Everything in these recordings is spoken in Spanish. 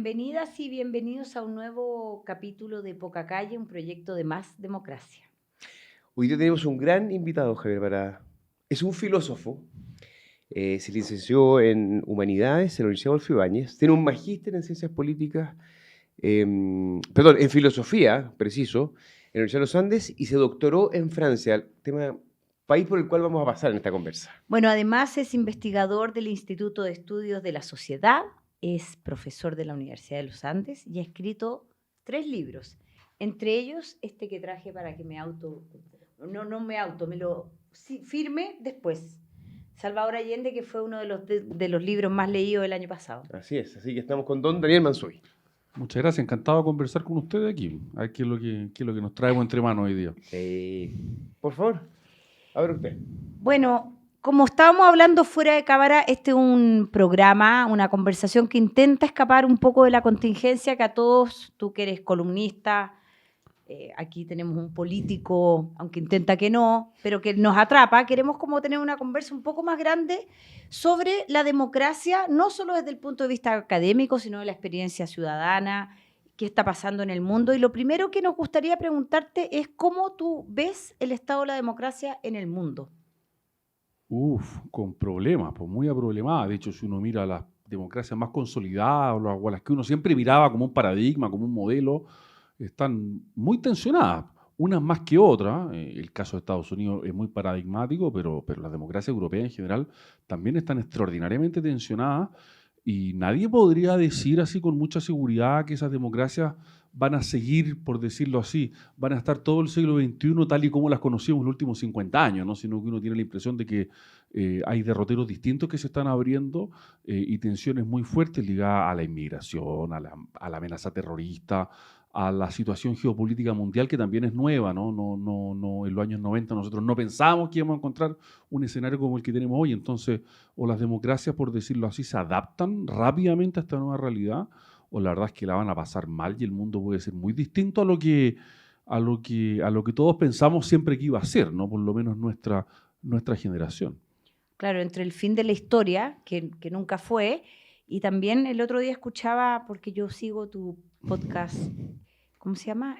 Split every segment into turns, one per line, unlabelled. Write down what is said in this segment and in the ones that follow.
Bienvenidas y bienvenidos a un nuevo capítulo de Poca Calle, un proyecto de Más Democracia.
Hoy día tenemos un gran invitado, Javier Parada. Es un filósofo, se licenció en Humanidades en la Universidad Adolfo Ibáñez, tiene un magíster en Ciencias Políticas, en Filosofía, preciso, en la Universidad de los Andes y se doctoró en Francia, país por el cual vamos a pasar en esta conversa.
Bueno, además es investigador del Instituto de Estudios de la Sociedad, es profesor de la Universidad de los Andes y ha escrito 3 libros, entre ellos este que traje para que me lo firme después. Salvador Allende, que fue uno de los libros más leídos del año pasado.
Así es, así que estamos con don Daniel Mansuy.
Muchas gracias, encantado de conversar con ustedes aquí. A ver qué es lo que nos traemos entre manos hoy día.
Por favor, abre usted.
Bueno, como estábamos hablando fuera de cámara, este es un programa, una conversación que intenta escapar un poco de la contingencia que a todos, tú que eres columnista, aquí tenemos un político, aunque intenta que no, pero que nos atrapa, queremos como tener una conversa un poco más grande sobre la democracia, no solo desde el punto de vista académico, sino de la experiencia ciudadana, qué está pasando en el mundo. Y lo primero que nos gustaría preguntarte es cómo tú ves el estado de la democracia en el mundo.
Con problemas, pues muy aproblemadas. De hecho, si uno mira las democracias más consolidadas o las que uno siempre miraba como un paradigma, como un modelo, están muy tensionadas, unas más que otras. El caso de Estados Unidos es muy paradigmático, pero las democracias europeas en general también están extraordinariamente tensionadas y nadie podría decir así con mucha seguridad que esas democracias van a seguir, por decirlo así, van a estar todo el siglo XXI tal y como las conocíamos en los últimos 50 años, ¿no? Sino que uno tiene la impresión de que hay derroteros distintos que se están abriendo y tensiones muy fuertes ligadas a la inmigración, a la amenaza terrorista, a la situación geopolítica mundial que también es nueva, ¿no? No, en los años 90 nosotros no pensábamos que íbamos a encontrar un escenario como el que tenemos hoy. Entonces, o las democracias, por decirlo así, se adaptan rápidamente a esta nueva realidad, o la verdad es que la van a pasar mal y el mundo puede ser muy distinto a lo que todos pensamos siempre que iba a ser, ¿no? Por lo menos nuestra generación.
Claro, entre el fin de la historia, que nunca fue, y también el otro día escuchaba, porque yo sigo tu podcast, ¿cómo se llama?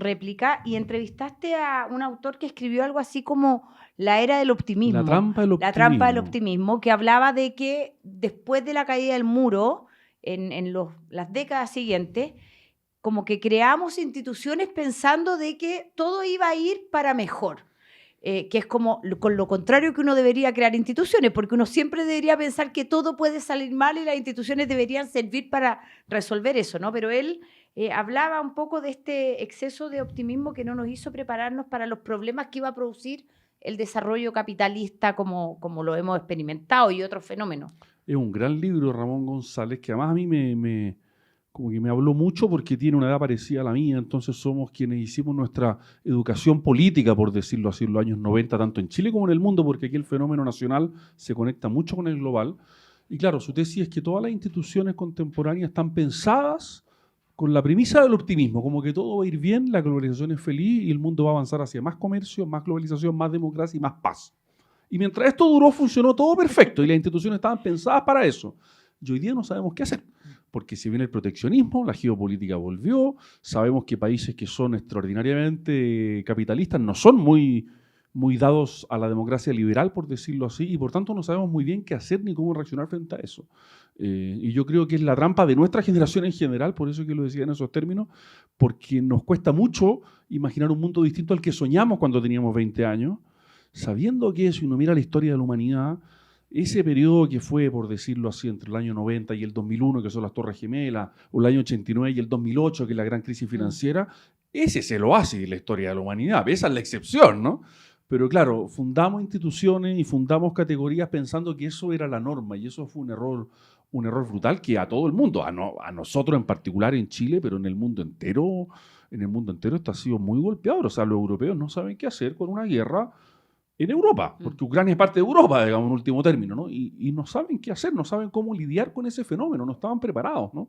Réplica, y entrevistaste a un autor que escribió algo así como La era del optimismo.
La trampa del optimismo,
que hablaba de que después de la caída del muro, en las décadas siguientes, como que creamos instituciones pensando de que todo iba a ir para mejor. Que es como con lo contrario que uno debería crear instituciones, porque uno siempre debería pensar que todo puede salir mal y las instituciones deberían servir para resolver eso, ¿no? Pero él hablaba un poco de este exceso de optimismo que no nos hizo prepararnos para los problemas que iba a producir el desarrollo capitalista como lo hemos experimentado y otros fenómenos.
Es un gran libro, Ramón González, que además a mí como que me habló mucho porque tiene una edad parecida a la mía, entonces somos quienes hicimos nuestra educación política, por decirlo así, en los años 90, tanto en Chile como en el mundo, porque aquí el fenómeno nacional se conecta mucho con el global. Y claro, su tesis es que todas las instituciones contemporáneas están pensadas con la premisa del optimismo, como que todo va a ir bien, la globalización es feliz y el mundo va a avanzar hacia más comercio, más globalización, más democracia y más paz. Y mientras esto duró, funcionó todo perfecto y las instituciones estaban pensadas para eso. Y hoy día no sabemos qué hacer, porque si viene el proteccionismo, la geopolítica volvió, sabemos que países que son extraordinariamente capitalistas no son muy dados a la democracia liberal, por decirlo así, y por tanto no sabemos muy bien qué hacer ni cómo reaccionar frente a eso. Y yo creo que es la trampa de nuestra generación en general, por eso que lo decía en esos términos, porque nos cuesta mucho imaginar un mundo distinto al que soñamos cuando teníamos 20 años, sabiendo que si uno mira la historia de la humanidad, ese periodo que fue, por decirlo así, entre el año 90 y el 2001, que son las Torres Gemelas, o el año 89 y el 2008, que es la gran crisis financiera, ese es el oasis de la historia de la humanidad. Esa es la excepción, ¿no? Pero claro, fundamos instituciones y fundamos categorías pensando que eso era la norma, y eso fue un error brutal que a todo el mundo, a nosotros en particular en Chile, pero en el mundo entero esto ha sido muy golpeador. O sea, los europeos no saben qué hacer con una guerra en Europa, porque Ucrania es parte de Europa, digamos, en último término, ¿no? Y no saben qué hacer, no saben cómo lidiar con ese fenómeno, no estaban preparados, ¿no?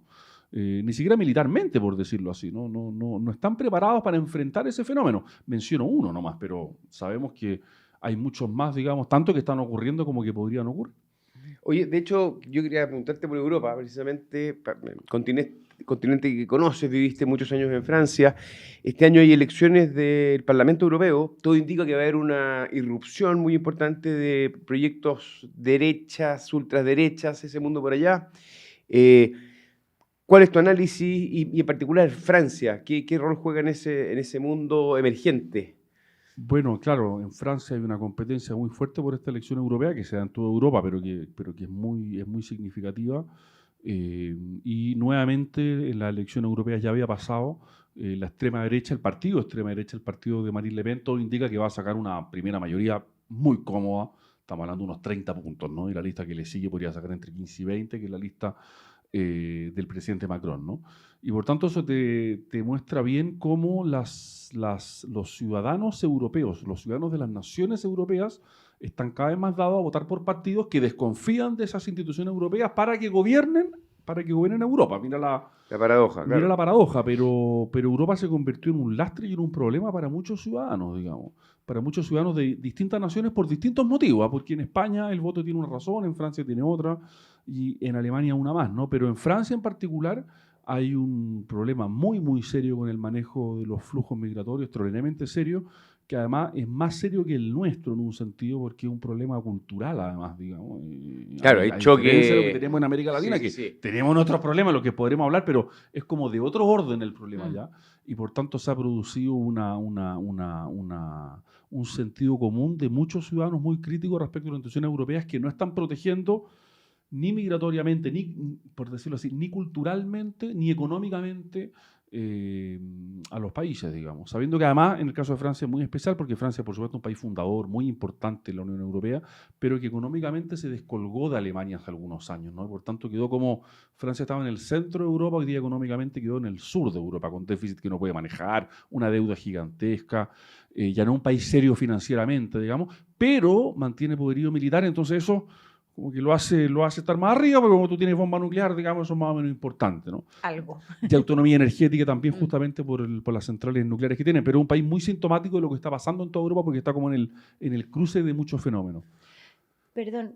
Ni siquiera militarmente, por decirlo así, no están preparados para enfrentar ese fenómeno. Menciono uno nomás, pero sabemos que hay muchos más, digamos, tanto que están ocurriendo como que podrían ocurrir.
Oye, de hecho, yo quería preguntarte por Europa, precisamente, continente que conoces, viviste muchos años en Francia. Este año hay elecciones del Parlamento Europeo. Todo indica que va a haber una irrupción muy importante de proyectos derechas, ultraderechas, ese mundo por allá. Eh, ¿Cuál es tu análisis y en particular Francia? ¿Qué rol juega en ese mundo emergente?
Bueno, claro, en Francia hay una competencia muy fuerte por esta elección europea que se da en toda Europa, pero que es muy significativa. Y nuevamente en las elecciones europeas ya había pasado la extrema derecha, el partido de Marine Le Pen, todo indica que va a sacar una primera mayoría muy cómoda. Estamos hablando de unos 30 puntos, ¿no? Y la lista que le sigue podría sacar entre 15 y 20, que es la lista del presidente Macron, ¿no? Y por tanto eso te muestra bien cómo los ciudadanos europeos, los ciudadanos de las naciones europeas, están cada vez más dados a votar por partidos que desconfían de esas instituciones europeas para que gobiernen Europa. Mira
La paradoja,
mira
claro.
la paradoja, pero Europa se convirtió en un lastre y en un problema para muchos ciudadanos, digamos. Para muchos ciudadanos de distintas naciones por distintos motivos, porque en España el voto tiene una razón, en Francia tiene otra, y en Alemania una más, ¿no? Pero en Francia en particular hay un problema muy, muy serio con el manejo de los flujos migratorios, extraordinariamente serio, que además es más serio que el nuestro en un sentido, porque es un problema cultural, además, digamos.
Claro, hay
a
choque.
diferencia de lo que tenemos en América Latina,
Sí,
que
sí, sí.
tenemos nuestros problemas, los que podremos hablar, pero es como de otro orden el problema ya, y por tanto se ha producido un sentido común de muchos ciudadanos muy críticos respecto a las instituciones europeas que no están protegiendo ni migratoriamente, ni, por decirlo así, ni culturalmente, ni económicamente a los países, digamos. Sabiendo que además, en el caso de Francia es muy especial, porque Francia, por supuesto, es un país fundador muy importante en la Unión Europea, pero que económicamente se descolgó de Alemania hace algunos años, ¿no? Por tanto, quedó como Francia estaba en el centro de Europa, hoy día económicamente quedó en el sur de Europa, con déficit que no puede manejar, una deuda gigantesca, ya no un país serio financieramente, digamos, pero mantiene poderío militar, entonces eso como que lo hace estar más arriba, porque como tú tienes bomba nuclear, digamos, eso es más o menos importante, ¿no?
Algo.
Y autonomía energética también, justamente por las centrales nucleares que tienen, pero es un país muy sintomático de lo que está pasando en toda Europa, porque está como en el cruce de muchos fenómenos.
Perdón,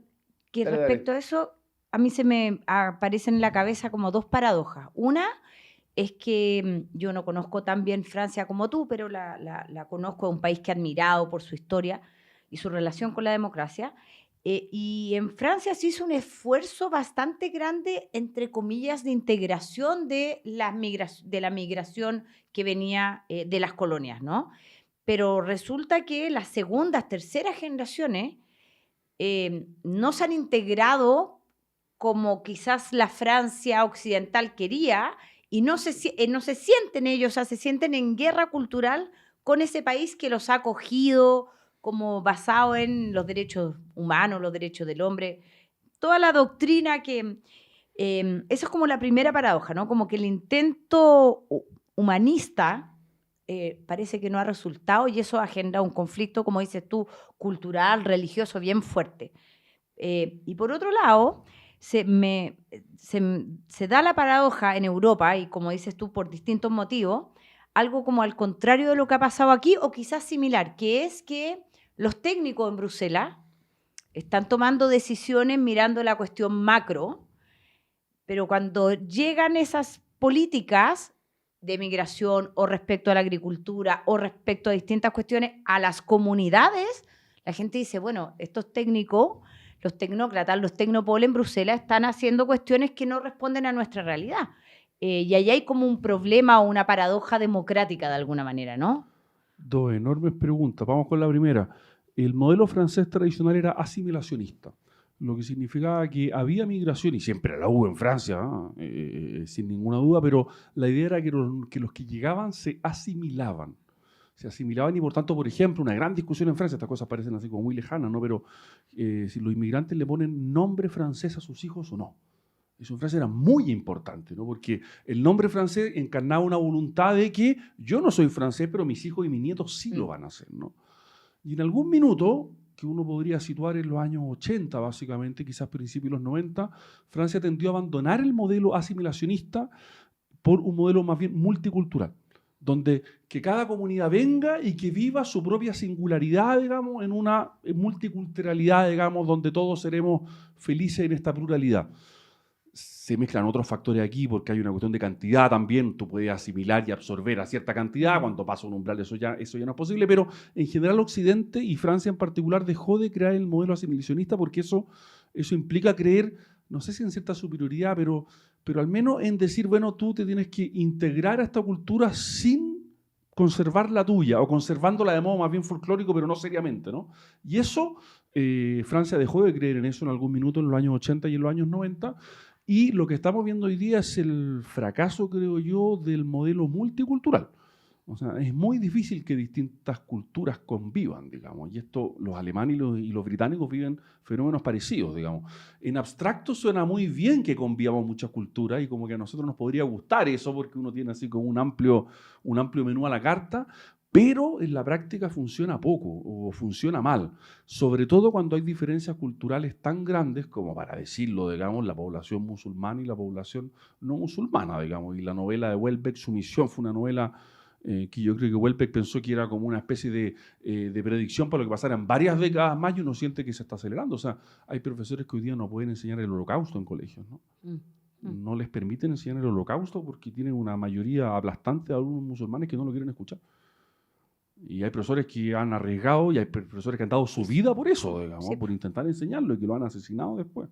que
Dale,
respecto a eso, a mí se me aparecen en la cabeza como dos paradojas. Una es que yo no conozco tan bien Francia como tú, pero la conozco, es un país que he admirado por su historia y su relación con la democracia. Y en Francia se hizo un esfuerzo bastante grande, entre comillas, de integración de la migración que venía de las colonias, ¿no? Pero resulta que las segundas, terceras generaciones no se han integrado como quizás la Francia occidental quería y no se sienten ellos, o sea, se sienten en guerra cultural con ese país que los ha acogido como basado en los derechos humanos, los derechos del hombre, toda la doctrina que... eso es como la primera paradoja, ¿no? Como que el intento humanista parece que no ha resultado y eso ha generado un conflicto, como dices tú, cultural, religioso, bien fuerte. Y por otro lado, se da la paradoja en Europa, y como dices tú, por distintos motivos, algo como al contrario de lo que ha pasado aquí, o quizás similar, que es que los técnicos en Bruselas están tomando decisiones mirando la cuestión macro, pero cuando llegan esas políticas de migración o respecto a la agricultura o respecto a distintas cuestiones a las comunidades, la gente dice, bueno, estos técnicos, los tecnócratas, los tecnopoles en Bruselas están haciendo cuestiones que no responden a nuestra realidad. Y ahí hay como un problema o una paradoja democrática de alguna manera, ¿no?
Dos enormes preguntas. Vamos con la primera. El modelo francés tradicional era asimilacionista, lo que significaba que había migración, y siempre la hubo en Francia, sin ninguna duda, pero la idea era que los que llegaban se asimilaban y por tanto, por ejemplo, una gran discusión en Francia, estas cosas parecen así como muy lejanas, ¿no? Pero si los inmigrantes le ponen nombre francés a sus hijos o no. Eso en Francia era muy importante, ¿no? Porque el nombre francés encarnaba una voluntad de que yo no soy francés, pero mis hijos y mis nietos sí lo van a hacer, ¿no? Y en algún minuto, que uno podría situar en los años 80, básicamente, quizás principios de los 90, Francia tendió a abandonar el modelo asimilacionista por un modelo más bien multicultural, donde que cada comunidad venga y que viva su propia singularidad, digamos, en una multiculturalidad, digamos, donde todos seremos felices en esta pluralidad. Se mezclan otros factores aquí porque hay una cuestión de cantidad también. Tú puedes asimilar y absorber a cierta cantidad. Cuando pasa un umbral eso ya no es posible. Pero en general Occidente y Francia en particular dejó de crear el modelo asimilacionista porque eso implica creer, no sé si en cierta superioridad, pero al menos en decir, bueno, tú te tienes que integrar a esta cultura sin conservar la tuya o conservándola de modo más bien folclórico, pero no seriamente, ¿no? Y eso, Francia dejó de creer en eso en algún minuto en los años 80 y en los años 90. Y lo que estamos viendo hoy día es el fracaso, creo yo, del modelo multicultural. O sea, es muy difícil que distintas culturas convivan, digamos. Y esto, los alemanes y los británicos viven fenómenos parecidos, digamos. En abstracto suena muy bien que convivamos muchas culturas y como que a nosotros nos podría gustar eso porque uno tiene así como un amplio menú a la carta, pero en la práctica funciona poco o funciona mal, sobre todo cuando hay diferencias culturales tan grandes como, para decirlo, digamos, la población musulmana y la población no musulmana, digamos. Y la novela de Houellebecq, Sumisión, fue una novela que yo creo que Houellebecq pensó que era como una especie de predicción para lo que pasara en varias décadas más y uno siente que se está acelerando. O sea, hay profesores que hoy día no pueden enseñar el holocausto en colegios, ¿no? No les permiten enseñar el holocausto porque tienen una mayoría aplastante de alumnos musulmanes que no lo quieren escuchar. Y hay profesores que han arriesgado y hay profesores que han dado su vida por eso, digamos, por intentar enseñarlo y que lo han asesinado después.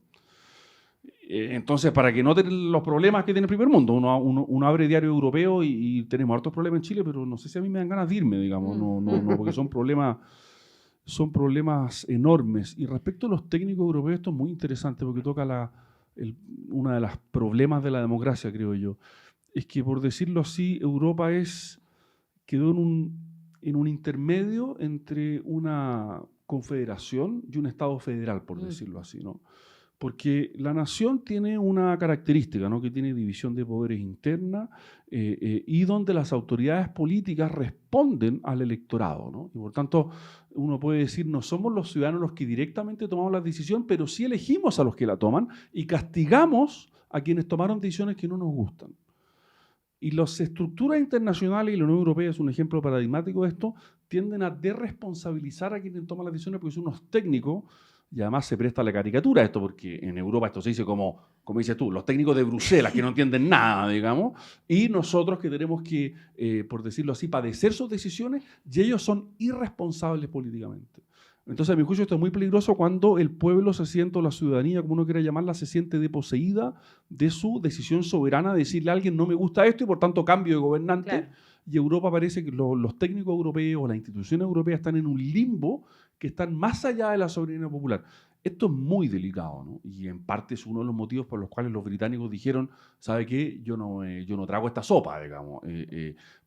Entonces, para que noten los problemas que tiene el primer mundo, uno abre diario europeo y tenemos hartos problemas en Chile, pero no sé si a mí me dan ganas de irme, digamos, no, porque son problemas enormes. Y respecto a los técnicos europeos, esto es muy interesante porque toca uno de los problemas de la democracia, creo yo. Es que, por decirlo así, Europa quedó en un intermedio entre una confederación y un Estado federal, por decirlo así, ¿no? Porque la nación tiene una característica, ¿no? Que tiene división de poderes interna y donde las autoridades políticas responden al electorado, ¿no? Y por tanto, uno puede decir, no somos los ciudadanos los que directamente tomamos la decisión, pero sí elegimos a los que la toman y castigamos a quienes tomaron decisiones que no nos gustan. Y las estructuras internacionales, y la Unión Europea es un ejemplo paradigmático de esto, tienden a desresponsabilizar a quienes toman las decisiones porque son unos técnicos, y además se presta a la caricatura esto, porque en Europa esto se dice como dices tú, los técnicos de Bruselas que no entienden nada, digamos, y nosotros que tenemos que, por decirlo así, padecer sus decisiones, y ellos son irresponsables políticamente. Entonces, a mi juicio, esto es muy peligroso cuando el pueblo se siente, o la ciudadanía, como uno quiera llamarla, se siente desposeída de su decisión soberana de decirle a alguien no me gusta esto y por tanto cambio de gobernante. Claro. Y Europa parece que los técnicos europeos, las instituciones europeas están en un limbo que están más allá de la soberanía popular. Esto es muy delicado, ¿no? Y en parte es uno de los motivos por los cuales los británicos dijeron, ¿sabe qué? Yo no trago esta sopa, digamos.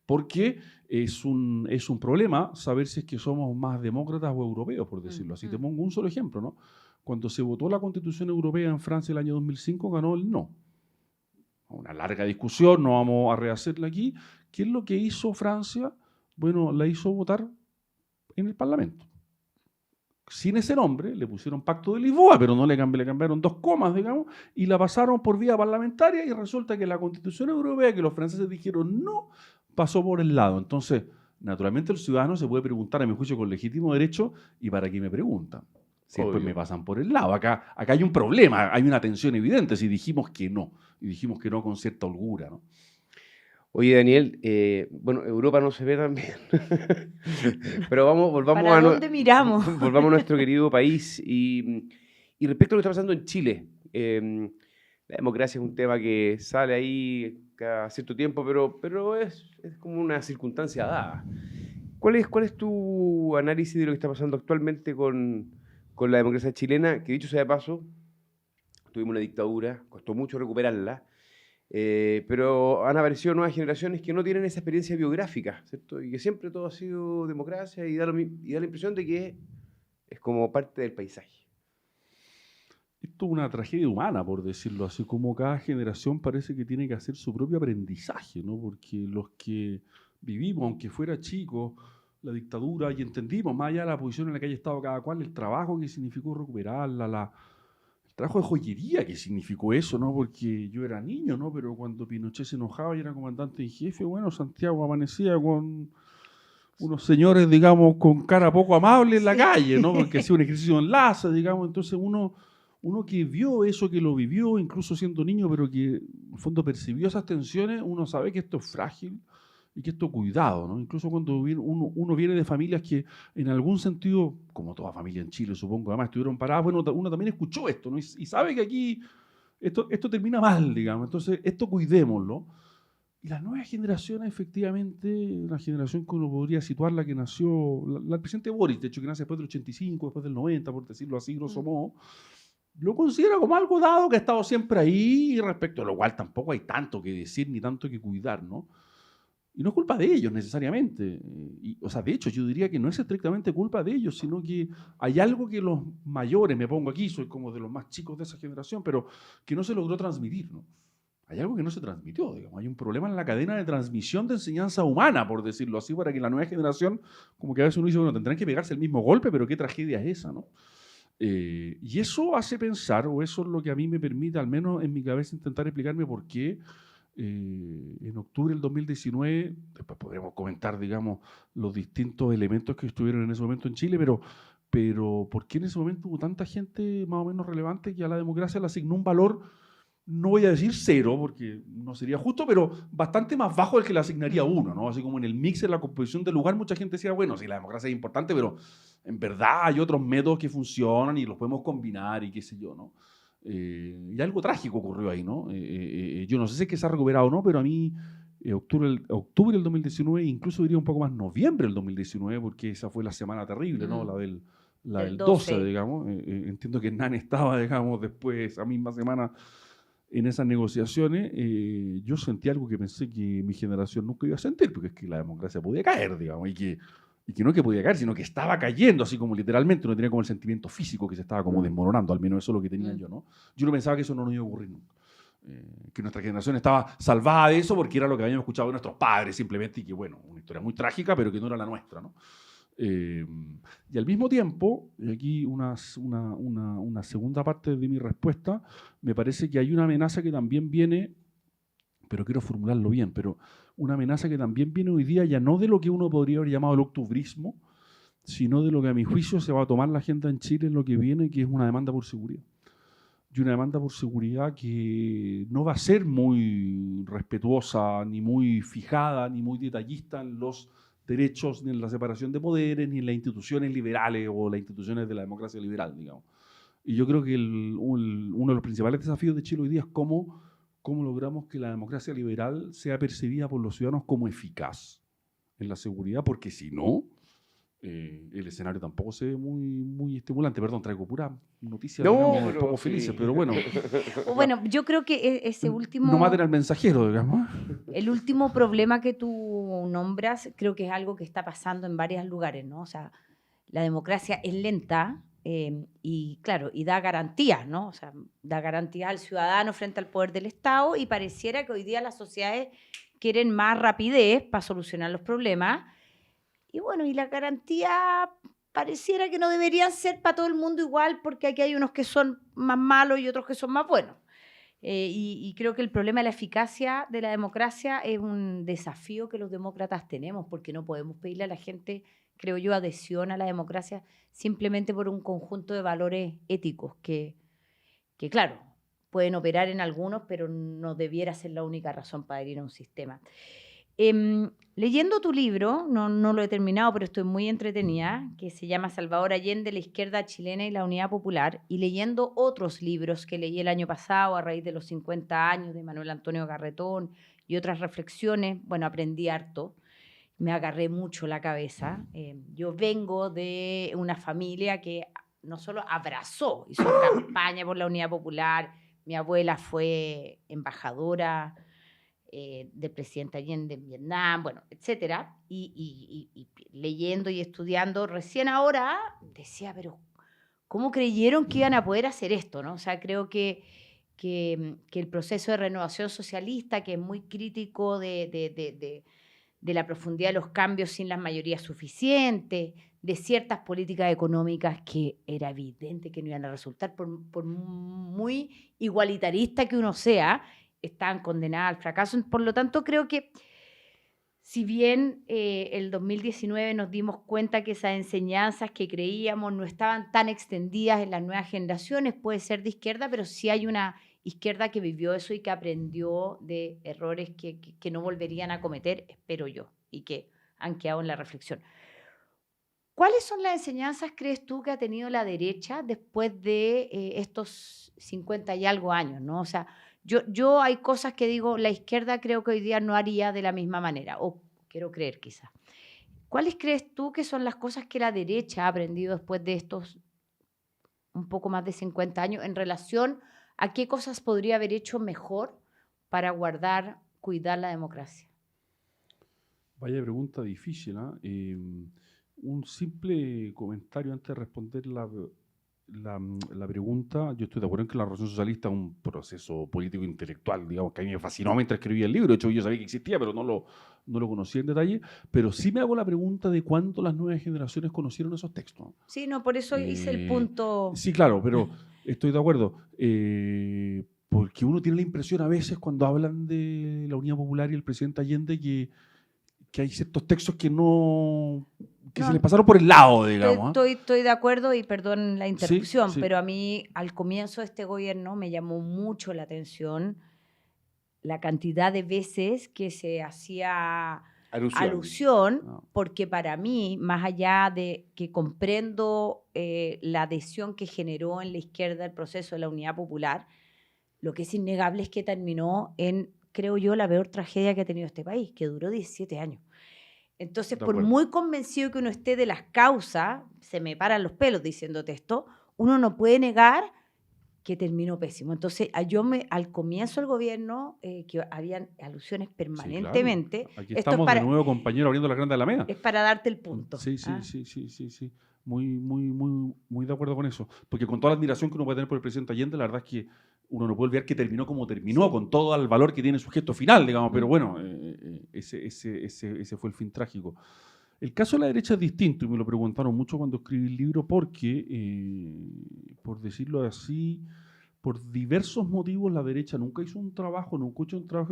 Porque es un problema saber si es que somos más demócratas o europeos, por decirlo así. Te pongo un solo ejemplo, ¿no? Cuando se votó la Constitución Europea en Francia el año 2005, ganó el no. Una larga discusión, no vamos a rehacerla aquí. ¿Qué es lo que hizo Francia? Bueno, la hizo votar en el Parlamento. Sin ese nombre, le pusieron Pacto de Lisboa, pero no le cambiaron 2 comas, digamos, y la pasaron por vía parlamentaria y resulta que la Constitución Europea, que los franceses dijeron no, pasó por el lado. Entonces, naturalmente el ciudadano se puede preguntar, a mi juicio, con legítimo derecho, ¿y para qué me preguntan? Si después me pasan por el lado. Acá hay un problema, hay una tensión evidente si dijimos que no, y dijimos que no con cierta holgura, ¿no?
Oye, Daniel, bueno, Europa no se ve tan bien, pero volvamos
¿Para dónde miramos?
Volvamos a nuestro querido país y respecto a lo que está pasando en Chile. La democracia es un tema que sale ahí cada cierto tiempo, pero es como una circunstancia dada. ¿Cuál es tu análisis de lo que está pasando actualmente con la democracia chilena? Que dicho sea de paso, tuvimos una dictadura, costó mucho recuperarla. Pero han aparecido nuevas generaciones que no tienen esa experiencia biográfica, ¿cierto? Y que siempre todo ha sido democracia y da la impresión de que es como parte del paisaje.
Esto es una tragedia humana, por decirlo así, como cada generación parece que tiene que hacer su propio aprendizaje, ¿no? Porque los que vivimos, aunque fuera chico, la dictadura, y entendimos, más allá de la posición en la que haya estado cada cual, el trabajo que significó recuperarla, el trabajo de joyería que significó eso, ¿no? Porque yo era niño, ¿no? Pero cuando Pinochet se enojaba y era comandante en jefe, bueno, Santiago amanecía con unos señores, digamos, con cara poco amable en la calle, ¿no? Porque hacía un ejercicio en Laza, digamos. Entonces uno que vio eso, que lo vivió, incluso siendo niño, pero que en el fondo percibió esas tensiones, uno sabe que esto es frágil y que esto cuidado, ¿no? Incluso cuando uno viene de familias que en algún sentido, como toda familia en Chile, supongo, además estuvieron paradas, bueno, uno también escuchó esto, ¿no? Y sabe que aquí esto termina mal, digamos. Entonces, esto cuidémoslo. Y las nuevas generaciones, efectivamente, la generación que uno podría situar, la que nació, el presidente Boris, de hecho, que nace después del 85, después del 90, por decirlo así, grosso modo, lo considera como algo dado que ha estado siempre ahí, y respecto a lo cual tampoco hay tanto que decir ni tanto que cuidar, ¿no? Y no es culpa de ellos necesariamente. O sea, de hecho, yo diría que no es estrictamente culpa de ellos, sino que hay algo que los mayores, me pongo aquí, soy como de los más chicos de esa generación, pero que no se logró transmitir, ¿no? Hay algo que no se transmitió, digamos. Hay un problema en la cadena de transmisión de enseñanza humana, por decirlo así, para que la nueva generación, como que a veces uno dice, bueno, tendrán que pegarse el mismo golpe, pero qué tragedia es esa, ¿no? Y eso hace pensar, o eso es lo que a mí me permite, al menos en mi cabeza, intentar explicarme por qué en octubre del 2019, después podremos comentar, digamos, los distintos elementos que estuvieron en ese momento en Chile, pero ¿por qué en ese momento hubo tanta gente más o menos relevante que a la democracia le asignó un valor, no voy a decir cero, porque no sería justo, pero bastante más bajo del que le asignaría uno, ¿no? Así como en el mix, en la composición del lugar, mucha gente decía, bueno, sí, la democracia es importante, pero en verdad hay otros métodos que funcionan y los podemos combinar y qué sé yo, ¿no? Y algo trágico ocurrió ahí, ¿no? Yo no sé si es que se ha recuperado o no, pero a mí octubre del 2019, incluso diría un poco más noviembre del 2019, porque esa fue la semana terrible, ¿no? La del 12, digamos. Entiendo que Hernán estaba, digamos, después, esa misma semana, en esas negociaciones. Yo sentí algo que pensé que mi generación nunca iba a sentir, porque es que la democracia podía caer, digamos, y que no que podía caer, sino que estaba cayendo, así como literalmente. Uno tenía como el sentimiento físico que se estaba como desmoronando, al menos eso es lo que tenía yo, ¿no? Yo no pensaba que eso no iba a ocurrir nunca. Que nuestra generación estaba salvada de eso porque era lo que habíamos escuchado de nuestros padres, simplemente, y que, bueno, una historia muy trágica, pero que no era la nuestra, ¿no? Y al mismo tiempo, y aquí una segunda parte de mi respuesta, me parece que hay una amenaza que también viene, pero quiero formularlo bien, pero una amenaza que también viene hoy día ya no de lo que uno podría haber llamado el octubrismo, sino de lo que a mi juicio se va a tomar la agenda en Chile en lo que viene, que es una demanda por seguridad. Y una demanda por seguridad que no va a ser muy respetuosa, ni muy fijada, ni muy detallista en los derechos, ni en la separación de poderes, ni en las instituciones liberales o las instituciones de la democracia liberal, digamos. Y yo creo que uno de los principales desafíos de Chile hoy día es cómo logramos que la democracia liberal sea percibida por los ciudadanos como eficaz en la seguridad, porque si no, el escenario tampoco se ve muy estimulante. Perdón, traigo pura noticia, digamos, poco felices, pero bueno.
Bueno, yo creo que ese último...
No maten al mensajero, digamos.
El último problema que tú nombras creo que es algo que está pasando en varios lugares, ¿no? O sea, la democracia es lenta y, claro, y da garantías, ¿no? O sea, da garantías al ciudadano frente al poder del Estado, y pareciera que hoy día las sociedades quieren más rapidez para solucionar los problemas. Y bueno, y la garantía pareciera que no deberían ser para todo el mundo igual, porque aquí hay unos que son más malos y otros que son más buenos. Y creo que el problema de la eficacia de la democracia es un desafío que los demócratas tenemos, porque no podemos pedirle a la gente, creo yo, adhesión a la democracia simplemente por un conjunto de valores éticos que claro, pueden operar en algunos, pero no debiera ser la única razón para adherir a un sistema. Leyendo tu libro, no lo he terminado, pero estoy muy entretenida, que se llama Salvador Allende, la izquierda chilena y la unidad popular, y leyendo otros libros que leí el año pasado a raíz de los 50 años de Manuel Antonio Garretón y otras reflexiones, bueno, aprendí harto, me agarré mucho la cabeza. Yo vengo de una familia que no solo abrazó, hizo campaña por la unidad popular, mi abuela fue embajadora del presidente Allende en Vietnam, bueno, etcétera, y leyendo y estudiando, recién ahora decía, pero ¿cómo creyeron que iban a poder hacer esto, no? O sea, creo que el proceso de renovación socialista, que es muy crítico de de la profundidad de los cambios sin las mayorías suficientes, de ciertas políticas económicas que era evidente que no iban a resultar, por muy igualitarista que uno sea, estaban condenadas al fracaso. Por lo tanto, creo que si bien el 2019 nos dimos cuenta que esas enseñanzas que creíamos no estaban tan extendidas en las nuevas generaciones, puede ser de izquierda, pero sí hay una izquierda que vivió eso y que aprendió de errores que no volverían a cometer, espero yo, y que han quedado en la reflexión. ¿Cuáles son las enseñanzas, crees tú, que ha tenido la derecha después de estos 50 y algo años, ¿no? O sea, yo hay cosas que digo, la izquierda creo que hoy día no haría de la misma manera, o quiero creer quizás. ¿Cuáles crees tú que son las cosas que la derecha ha aprendido después de estos un poco más de 50 años en relación a qué cosas podría haber hecho mejor para cuidar la democracia?
Vaya pregunta difícil, ¿ah? Un simple comentario antes de responder la pregunta. Yo estoy de acuerdo en que la Revolución Socialista es un proceso político intelectual, digamos, que a mí me fascinó mientras escribía el libro. De hecho, yo sabía que existía, pero no lo conocía en detalle. Pero sí me hago la pregunta de cuándo las nuevas generaciones conocieron esos textos.
Sí, no, por eso hice el punto.
Sí, claro, pero estoy de acuerdo. Porque uno tiene la impresión a veces cuando hablan de la Unidad Popular y el presidente Allende que hay ciertos textos que se les pasaron por el lado, digamos.
Estoy de acuerdo y perdón la interrupción,
sí.
pero a mí al comienzo de este gobierno me llamó mucho la atención la cantidad de veces que se hacía alusión, porque para mí, más allá de que comprendo la adhesión que generó en la izquierda el proceso de la Unidad Popular, lo que es innegable es que terminó en, creo yo, la peor tragedia que ha tenido este país, que duró 17 años. Entonces, por muy convencido que uno esté de las causas, se me paran los pelos diciéndote esto, uno no puede negar que terminó pésimo. Entonces, al comienzo del gobierno, que habían alusiones permanentemente.
Sí, claro. Aquí estamos de nuevo, compañero, abriendo la Grande Alameda.
Es para darte el punto.
Sí. Muy de acuerdo con eso. Porque con toda la admiración que uno puede tener por el presidente Allende, la verdad es que uno no puede olvidar que terminó como terminó, con todo el valor que tiene su gesto final, digamos. Pero bueno, ese fue el fin trágico. El caso de la derecha es distinto, y me lo preguntaron mucho cuando escribí el libro, porque, por decirlo así, por diversos motivos la derecha nunca hizo un trabajo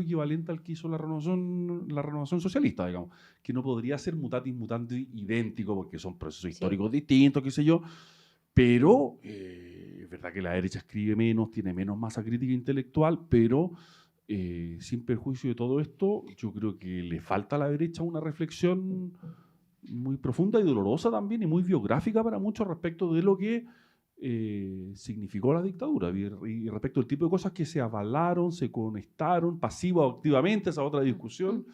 equivalente al que hizo la renovación socialista, digamos, que no podría ser mutatis mutandis idéntico, porque son procesos históricos distintos, qué sé yo, pero es verdad que la derecha escribe menos, tiene menos masa crítica intelectual, pero sin perjuicio de todo esto, yo creo que le falta a la derecha una reflexión muy profunda y dolorosa también, y muy biográfica para muchos respecto de lo que significó la dictadura y respecto al tipo de cosas que se avalaron, se conectaron pasiva o activamente, esa otra discusión.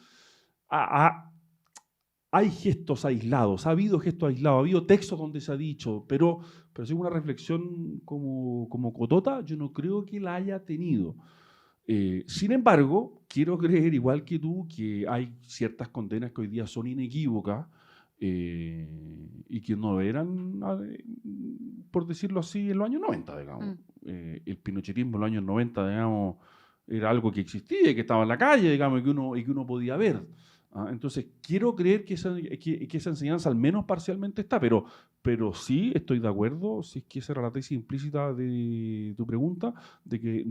Hay gestos aislados, ha habido gestos aislados, ha habido textos donde se ha dicho, pero sin una reflexión como Cotota, yo no creo que la haya tenido. Sin embargo, quiero creer, igual que tú, que hay ciertas condenas que hoy día son inequívocas, y que no eran, por decirlo así, en los años 90, digamos. El pinochetismo en los años 90, digamos, era algo que existía y que estaba en la calle, digamos, y que uno podía ver. Entonces, quiero creer que esa enseñanza al menos parcialmente está, pero sí estoy de acuerdo, si es que esa era la tesis implícita de tu pregunta, de que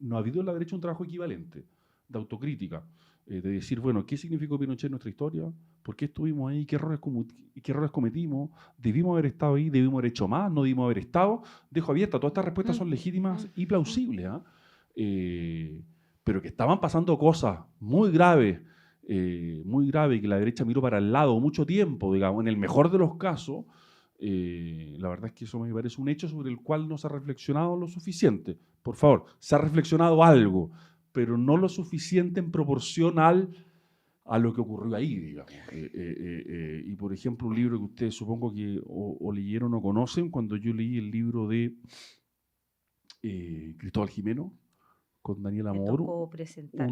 no ha habido en la derecha un trabajo equivalente de autocrítica. De decir, bueno, ¿qué significó Pinochet en nuestra historia? ¿Por qué estuvimos ahí? ¿Qué errores cometimos? ¿Debimos haber estado ahí? ¿Debimos haber hecho más? ¿No debimos haber estado? Dejo abierta. Todas estas respuestas son legítimas y plausibles, pero que estaban pasando cosas muy graves, y que la derecha miró para el lado mucho tiempo, digamos, en el mejor de los casos. La verdad es que eso me parece un hecho sobre el cual no se ha reflexionado lo suficiente. Por favor, se ha reflexionado algo, pero no lo suficiente en proporción a lo que ocurrió ahí, digamos. Y, por ejemplo, un libro que ustedes supongo que o leyeron o conocen, cuando yo leí el libro de Cristóbal Jimeno, con Daniela Moro,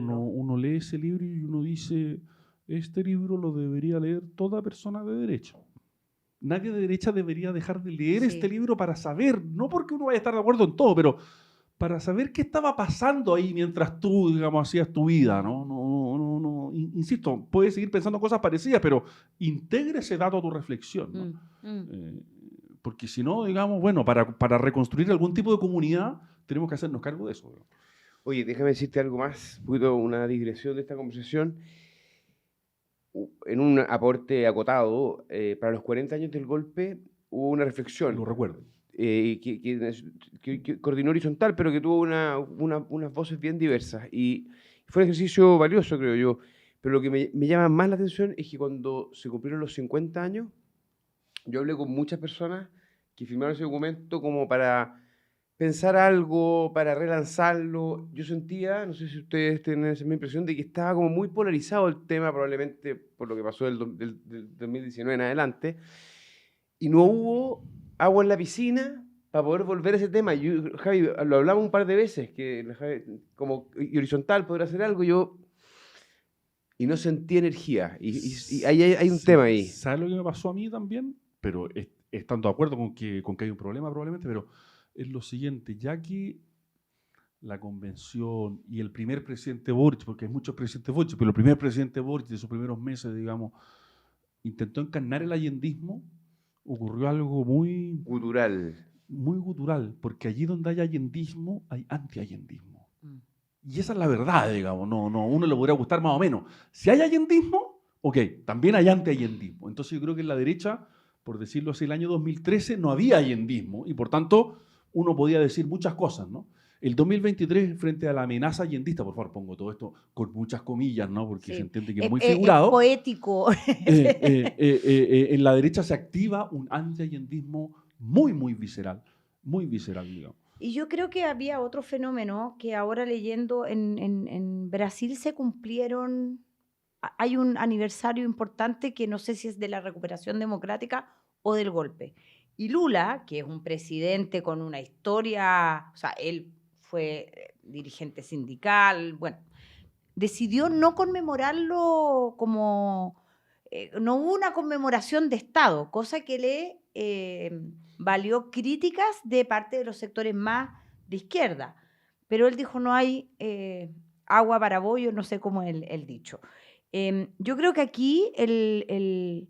uno lee ese libro y uno dice, este libro lo debería leer toda persona de derecha. Nadie de derecha debería dejar de leer este libro para saber, no porque uno vaya a estar de acuerdo en todo, pero para saber qué estaba pasando ahí mientras tú, digamos, hacías tu vida, ¿no? insisto, puedes seguir pensando cosas parecidas, pero integre ese dato a tu reflexión, ¿no? Porque si no, digamos, bueno, para reconstruir algún tipo de comunidad, tenemos que hacernos cargo de eso.
Oye, déjame decirte algo más, un poquito una digresión de esta conversación. En un aporte acotado, para los 40 años del golpe hubo una reflexión.
Lo recuerdo.
Que coordinó horizontal, pero que tuvo unas voces bien diversas. Y fue un ejercicio valioso, creo yo. Pero lo que me llama más la atención es que cuando se cumplieron los 50 años, yo hablé con muchas personas que firmaron ese documento como para pensar algo, para relanzarlo. Yo sentía, no sé si ustedes tienen esa misma impresión, de que estaba como muy polarizado el tema, probablemente por lo que pasó del 2019 en adelante, y no hubo agua en la piscina para poder volver a ese tema. Yo, Javi, lo hablamos un par de veces, que como horizontal poder hacer algo, y no sentí energía. Y hay un tema ahí.
¿Sabes lo que me pasó a mí también? Pero estando de acuerdo con que hay un problema probablemente, pero es lo siguiente, ya que la convención y el primer presidente Boric, porque hay muchos presidentes Boric, pero el primer presidente Boric de sus primeros meses, digamos, intentó encarnar el allendismo, ocurrió algo muy gutural, porque allí donde hay allendismo, hay anti-allendismo. Y esa es la verdad, digamos, no, uno le podría gustar más o menos. Si hay allendismo, ok, también hay anti-allendismo. Entonces yo creo que en la derecha, por decirlo así, el año 2013 no había allendismo y por tanto uno podía decir muchas cosas, ¿no? El 2023, frente a la amenaza allendista, por favor, pongo todo esto con muchas comillas, ¿no? Porque se entiende que es muy figurado.
Es poético.
En la derecha se activa un anti-allendismo muy, muy visceral, digamos.
Y yo creo que había otro fenómeno que ahora leyendo en Brasil se cumplieron, hay un aniversario importante que no sé si es de la recuperación democrática o del golpe. Y Lula, que es un presidente con una historia, o sea, él fue dirigente sindical, bueno, decidió no conmemorarlo como, no hubo una conmemoración de Estado, cosa que le valió críticas de parte de los sectores más de izquierda. Pero él dijo, no hay agua para bollos, no sé cómo es el dicho. Yo creo que aquí el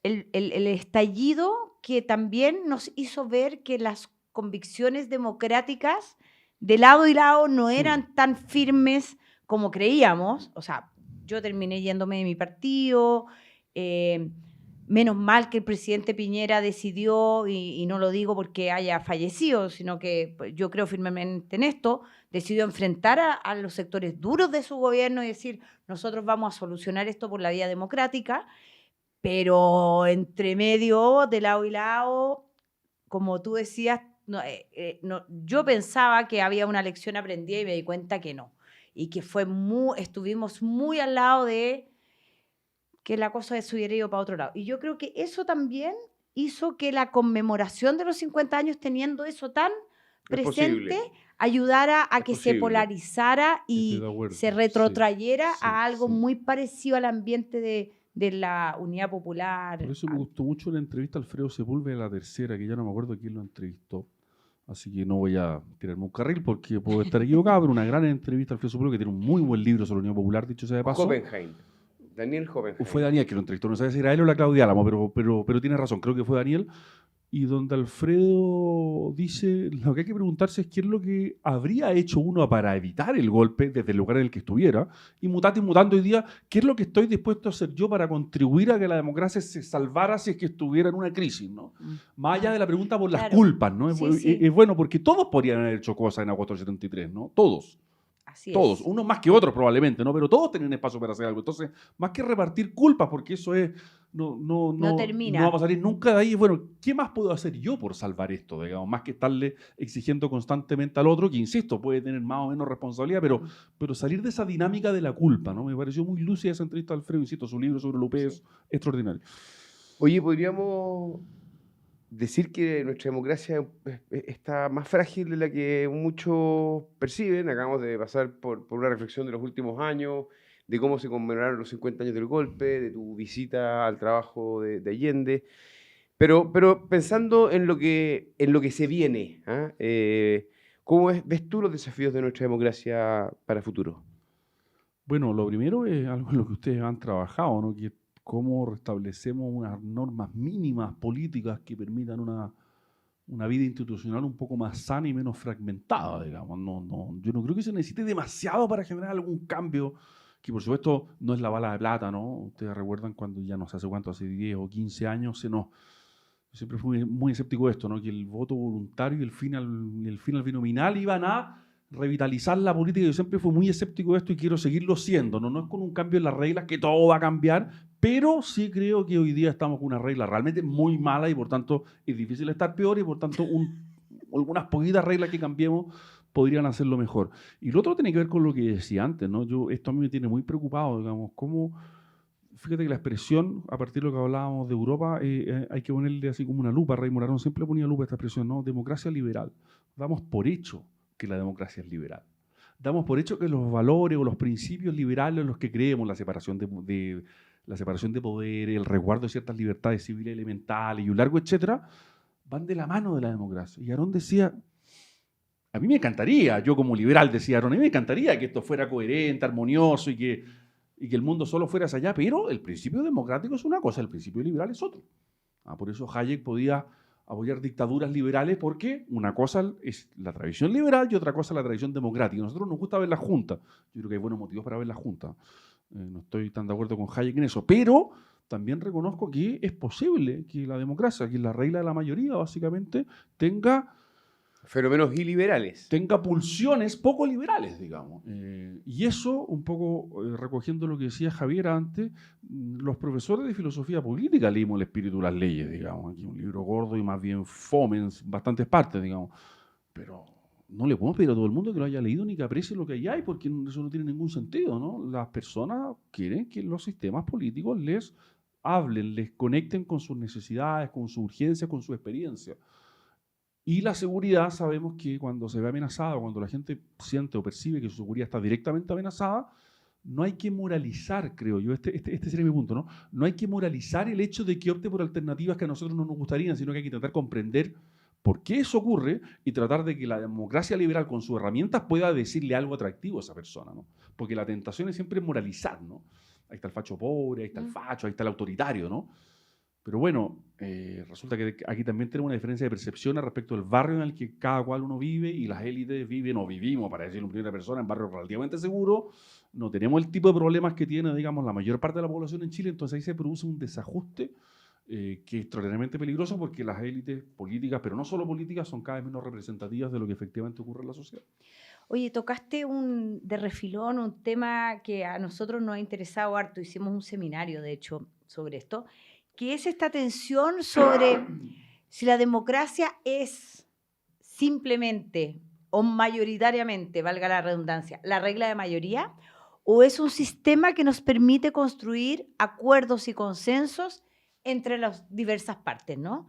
estallido que también nos hizo ver que las convicciones democráticas de lado y lado no eran tan firmes como creíamos. O sea, yo terminé yéndome de mi partido, menos mal que el presidente Piñera decidió, y no lo digo porque haya fallecido, sino que yo creo firmemente en esto, decidió enfrentar a los sectores duros de su gobierno y decir, nosotros vamos a solucionar esto por la vía democrática. Pero entre medio, de lado y lado, como tú decías, yo pensaba que había una lección aprendida y me di cuenta que no. Y que estuvimos muy al lado de que la cosa se hubiera ido para otro lado. Y yo creo que eso también hizo que la conmemoración de los 50 años, teniendo eso tan presente, ayudara a que se polarizara y se retrotrayera a algo muy parecido al ambiente de la Unidad Popular.
Por eso me gustó mucho la entrevista a Alfredo Sepúlveda, la tercera, que ya no me acuerdo quién lo entrevistó. Así que no voy a tirarme un carril porque puedo estar equivocado, pero una gran entrevista a Alfredo Sepúlveda, que tiene un muy buen libro sobre la Unión Popular, dicho sea de paso.
Daniel Hohenheim.
Fue Daniel que lo entrevistó, no sé si era él o la Claudia Álamo, pero tiene razón, creo que fue Daniel. Y donde Alfredo dice, lo que hay que preguntarse es qué es lo que habría hecho uno para evitar el golpe desde el lugar en el que estuviera, y mutatis mutando hoy día, qué es lo que estoy dispuesto a hacer yo para contribuir a que la democracia se salvara si es que estuviera en una crisis, ¿no? Más allá de la pregunta por las culpas, ¿no? Es bueno, porque todos podrían haber hecho cosas en agosto del 73, ¿no? Todos. Todos, unos más que otros probablemente, ¿no? Pero todos tenían espacio para hacer algo. Entonces, más que repartir culpas, porque eso es no
termina.
No vamos a salir nunca de ahí. Bueno, ¿qué más puedo hacer yo por salvar esto? Digamos, más que estarle exigiendo constantemente al otro, que insisto, puede tener más o menos responsabilidad, pero salir de esa dinámica de la culpa, ¿no? Me pareció muy lúcida esa entrevista de Alfredo, insisto, su libro sobre Lupe es extraordinario.
Oye, podríamos decir que nuestra democracia está más frágil de la que muchos perciben. Acabamos de pasar por una reflexión de los últimos años, de cómo se conmemoraron los 50 años del golpe, de tu visita al trabajo de Allende. Pero pensando en lo que se viene, ¿eh? ¿Cómo ves tú los desafíos de nuestra democracia para el futuro?
Bueno, lo primero es algo en lo que ustedes han trabajado, ¿no? Que es cómo restablecemos unas normas mínimas políticas que permitan una vida institucional un poco más sana y menos fragmentada, digamos. Yo no creo que se necesite demasiado para generar algún cambio, que por supuesto no es la bala de plata, ¿no? Ustedes recuerdan cuando ya no sé hace cuánto, hace 10 o 15 años, yo siempre fui muy escéptico de esto, ¿no? Que el voto voluntario y el fin al binominal iban a revitalizar la política. Yo siempre fui muy escéptico de esto y quiero seguirlo siendo, ¿no? No es con un cambio en las reglas que todo va a cambiar, pero sí creo que hoy día estamos con una regla realmente muy mala y por tanto es difícil estar peor y por tanto algunas poquitas reglas que cambiemos podrían hacerlo mejor. Y lo otro tiene que ver con lo que decía antes, ¿no? Esto a mí me tiene muy preocupado, digamos, cómo... Fíjate que la expresión, a partir de lo que hablábamos de Europa, hay que ponerle así como una lupa. Rey Morarón siempre ponía lupa a esta expresión, ¿no? Democracia liberal. Damos por hecho que la democracia es liberal. Damos por hecho que los valores o los principios liberales en los que creemos, la separación de poder, el resguardo de ciertas libertades civiles elementales y un largo etcétera, van de la mano de la democracia. Y Aarón decía, a mí me encantaría, yo como liberal decía Aarón, a mí me encantaría que esto fuera coherente, armonioso y que el mundo solo fuera hacia allá, pero el principio democrático es una cosa, el principio liberal es otro. Por eso Hayek podía apoyar dictaduras liberales porque una cosa es la tradición liberal y otra cosa es la tradición democrática. A nosotros nos gusta ver las juntas. Yo creo que hay buenos motivos para ver las juntas. No estoy tan de acuerdo con Hayek en eso, pero también reconozco que es posible que la democracia, que la regla de la mayoría básicamente, tenga
fenómenos iliberales.
Tenga pulsiones poco liberales, digamos. Y eso, un poco recogiendo lo que decía Javier antes, los profesores de filosofía política leímos El espíritu de las leyes, digamos. Aquí un libro gordo y más bien fome en bastantes partes, digamos. Pero no le podemos pedir a todo el mundo que lo haya leído ni que aprecie lo que hay ahí, porque eso no tiene ningún sentido, ¿no? Las personas quieren que los sistemas políticos les hablen, les conecten con sus necesidades, con su urgencia, con su experiencia. Y la seguridad, sabemos que cuando se ve amenazada, cuando la gente siente o percibe que su seguridad está directamente amenazada, no hay que moralizar, creo yo, este sería mi punto, ¿no? No hay que moralizar el hecho de que opte por alternativas que a nosotros no nos gustarían, sino que hay que intentar comprender por qué eso ocurre y tratar de que la democracia liberal con sus herramientas pueda decirle algo atractivo a esa persona, ¿no? Porque la tentación es siempre moralizar, ¿no? Ahí está el facho pobre, ahí está el facho, ahí está el autoritario, ¿no? Pero bueno, resulta que aquí también tenemos una diferencia de percepción respecto al barrio en el que cada cual uno vive y las élites viven o vivimos, para decirlo en primera persona, en barrios relativamente seguros. No tenemos el tipo de problemas que tiene, digamos, la mayor parte de la población en Chile. Entonces ahí se produce un desajuste que es extraordinariamente peligroso porque las élites políticas, pero no solo políticas, son cada vez menos representativas de lo que efectivamente ocurre en la sociedad.
Oye, tocaste de refilón un tema que a nosotros nos ha interesado harto. Hicimos un seminario, de hecho, sobre esto, que es esta tensión sobre si la democracia es simplemente o mayoritariamente, valga la redundancia, la regla de mayoría, o es un sistema que nos permite construir acuerdos y consensos entre las diversas partes, ¿no?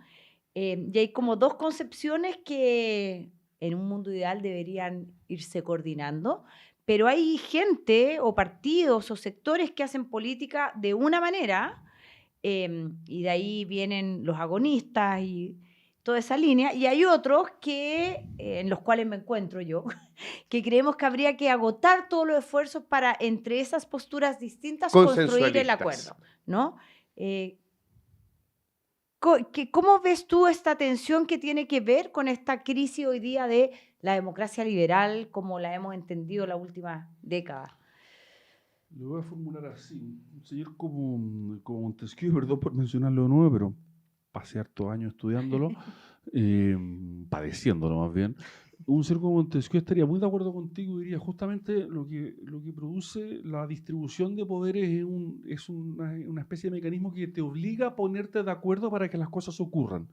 Y hay como dos concepciones que en un mundo ideal deberían irse coordinando, pero hay gente o partidos o sectores que hacen política de una manera, y de ahí vienen los agonistas y toda esa línea, y hay otros que, en los cuales me encuentro yo, que creemos que habría que agotar todos los esfuerzos para entre esas posturas distintas construir el acuerdo, ¿no? ¿Cómo ves tú esta tensión que tiene que ver con esta crisis hoy día de la democracia liberal como la hemos entendido en la última década?
Lo voy a formular así. Un señor como Montesquieu, perdón por mencionarlo de nuevo, pero pasé hartos años estudiándolo, padeciéndolo más bien. Un señor como Montesquieu estaría muy de acuerdo contigo y diría justamente lo que produce la distribución de poderes es una especie de mecanismo que te obliga a ponerte de acuerdo para que las cosas ocurran.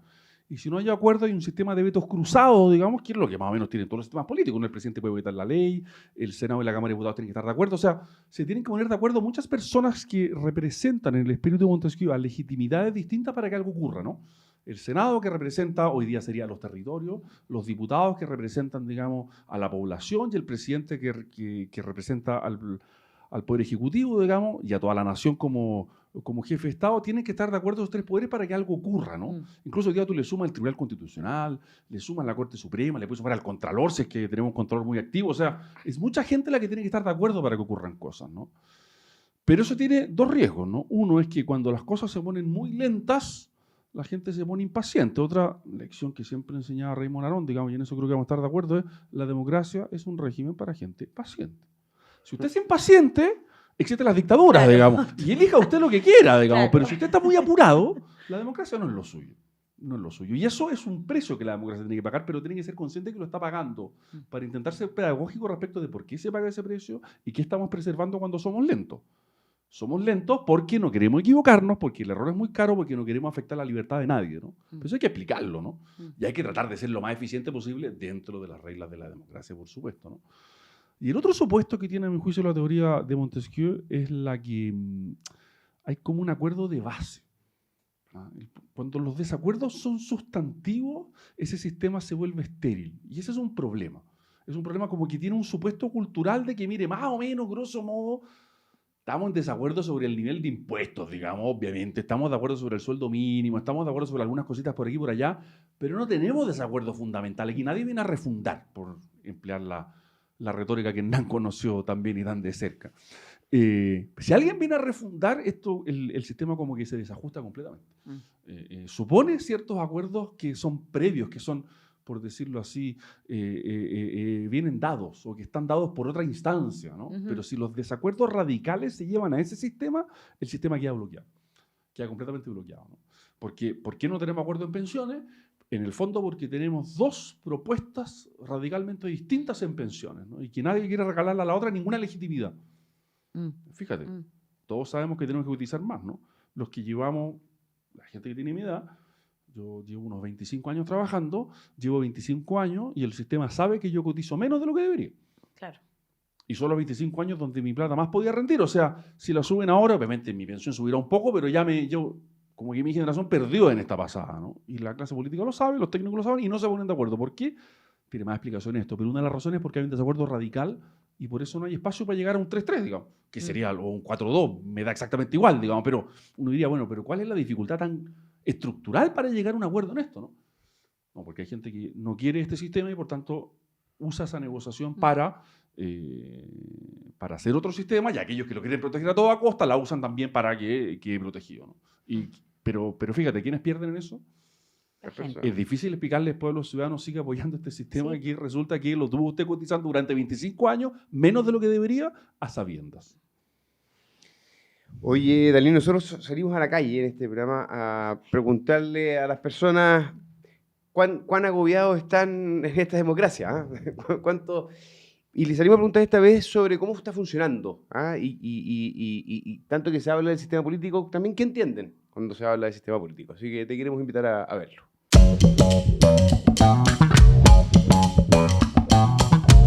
Y si no hay acuerdo, hay un sistema de vetos cruzados, digamos, que es lo que más o menos tienen todos los sistemas políticos. El presidente puede vetar la ley, el Senado y la Cámara de Diputados tienen que estar de acuerdo. O sea, se tienen que poner de acuerdo muchas personas que representan en el espíritu de Montesquieu a legitimidades distintas para que algo ocurra, ¿no? El Senado, que representa, hoy día sería los territorios, los diputados que representan, digamos, a la población y el presidente que representa al Poder Ejecutivo, digamos, y a toda la nación como jefe de Estado, tienen que estar de acuerdo los tres poderes para que algo ocurra, ¿no? Incluso hoy día tú le sumas al Tribunal Constitucional, le sumas a la Corte Suprema, le puedes sumar al Contralor, si es que tenemos un Contralor muy activo. O sea, es mucha gente la que tiene que estar de acuerdo para que ocurran cosas, ¿no? Pero eso tiene dos riesgos, ¿no? Uno es que cuando las cosas se ponen muy lentas, la gente se pone impaciente. Otra lección que siempre enseñaba Raymond Aron, digamos, y en eso creo que vamos a estar de acuerdo, es la democracia es un régimen para gente paciente. Si usted es impaciente, existen las dictaduras, claro, digamos, y elija usted lo que quiera, digamos, claro, pero si usted está muy apurado, la democracia no es lo suyo. No es lo suyo. Y eso es un precio que la democracia tiene que pagar, pero tiene que ser consciente que lo está pagando para intentar ser pedagógico respecto de por qué se paga ese precio y qué estamos preservando cuando somos lentos. Somos lentos porque no queremos equivocarnos, porque el error es muy caro, porque no queremos afectar la libertad de nadie, ¿no? Pero eso hay que explicarlo, ¿no? Y hay que tratar de ser lo más eficiente posible dentro de las reglas de la democracia, por supuesto, ¿no? Y el otro supuesto que tiene, a mi juicio, la teoría de Montesquieu es la que hay como un acuerdo de base. Cuando los desacuerdos son sustantivos, ese sistema se vuelve estéril. Y ese es un problema. Es un problema como que tiene un supuesto cultural de que, mire, más o menos, grosso modo, estamos en desacuerdo sobre el nivel de impuestos, digamos, obviamente. Estamos de acuerdo sobre el sueldo mínimo, estamos de acuerdo sobre algunas cositas por aquí y por allá, pero no tenemos desacuerdos fundamentales. Aquí nadie viene a refundar, por emplear la retórica que Hernán conoció también y tan de cerca. Si alguien viene a refundar esto, el sistema como que se desajusta completamente. Supone ciertos acuerdos que son previos, que son, por decirlo así, vienen dados o que están dados por otra instancia, ¿no? Pero si los desacuerdos radicales se llevan a ese sistema, el sistema queda bloqueado, queda completamente bloqueado, ¿no? Porque, ¿por qué no tenemos acuerdo en pensiones? En el fondo porque tenemos dos propuestas radicalmente distintas en pensiones, ¿no? Y que nadie quiere regalarle a la otra ninguna legitimidad. Fíjate, todos sabemos que tenemos que utilizar más, ¿no? Los que llevamos, la gente que tiene mi edad, yo llevo unos 25 años trabajando, llevo 25 años y el sistema sabe que yo cotizo menos de lo que debería.
Claro.
Y son los 25 años donde mi plata más podía rendir. O sea, si la suben ahora, obviamente mi pensión subirá un poco, pero yo como que mi generación perdió en esta pasada, ¿no? Y la clase política lo sabe, los técnicos lo saben y no se ponen de acuerdo. ¿Por qué? Tiene más explicaciones esto, pero una de las razones es porque hay un desacuerdo radical y por eso no hay espacio para llegar a un 3-3, digamos, que sería o un 4-2, me da exactamente igual, digamos, pero uno diría, bueno, pero ¿cuál es la dificultad tan estructural para llegar a un acuerdo en esto, no? No, porque hay gente que no quiere este sistema y por tanto usa esa negociación para hacer otro sistema, y aquellos que lo quieren proteger a toda costa la usan también para que quede protegido, ¿no? Pero fíjate, ¿quiénes pierden en eso? Es difícil explicarle después a los ciudadanos sigue apoyando este sistema, sí, que resulta que lo tuvo usted cotizando durante 25 años, menos de lo que debería, a sabiendas.
Oye, Dalí, nosotros salimos a la calle en este programa a preguntarle a las personas cuán agobiados están en esta democracia, ¿eh? Y les salimos a preguntar esta vez sobre cómo está funcionando, ¿eh? Y tanto que se habla del sistema político, también qué entienden cuando se habla del sistema político. Así que te queremos invitar a verlo.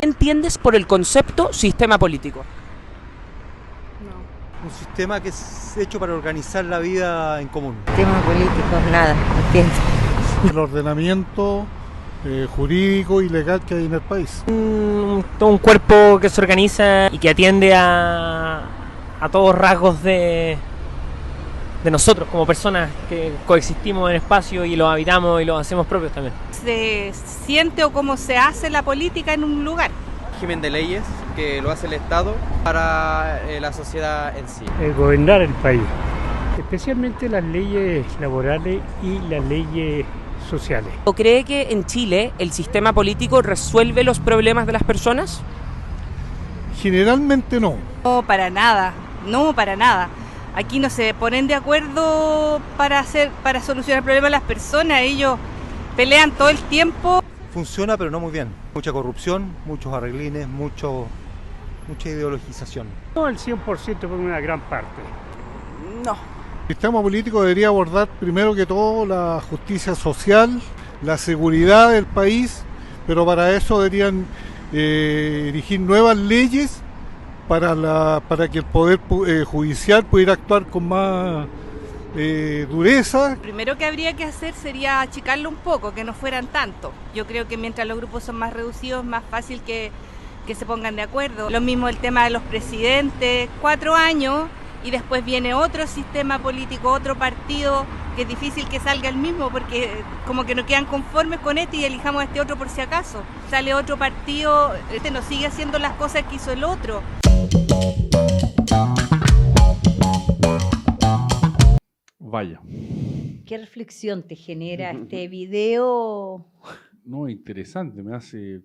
¿Qué entiendes por el concepto sistema político?
Un sistema que es hecho para organizar la vida en común.
Temas políticos, nada, no entiendo.
El ordenamiento jurídico y legal que hay en el país.
Todo un cuerpo que se organiza y que atiende a todos rasgos de nosotros como personas que coexistimos en espacio y los habitamos y los hacemos propios también.
Se siente o cómo se hace la política en un lugar.
Régimen de leyes que lo hace el Estado para la sociedad en sí.
Gobernar el país, especialmente las leyes laborales y las leyes sociales.
¿O cree que en Chile el sistema político resuelve los problemas de las personas?
Generalmente no.
No, para nada, no para nada. Aquí no se ponen de acuerdo para solucionar el problema de las personas, ellos pelean todo el tiempo.
Funciona, pero no muy bien. Mucha corrupción, muchos arreglines, mucha ideologización.
No al 100%, por una gran parte.
No.
El sistema político debería abordar primero que todo la justicia social, la seguridad del país, pero para eso deberían erigir nuevas leyes para que el Poder Judicial pudiera actuar con más dureza.
Lo primero que habría que hacer sería achicarlo un poco, que no fueran tanto. Yo creo que mientras los grupos son más reducidos, más fácil que que se pongan de acuerdo. Lo mismo el tema de los presidentes, 4 años y después viene otro sistema político, otro partido, que es difícil que salga el mismo porque como que no quedan conformes con este y elijamos a este otro por si acaso. Sale otro partido, este no sigue haciendo las cosas que hizo el otro.
Vaya.
¿Qué reflexión te genera este video?
No, interesante, me hace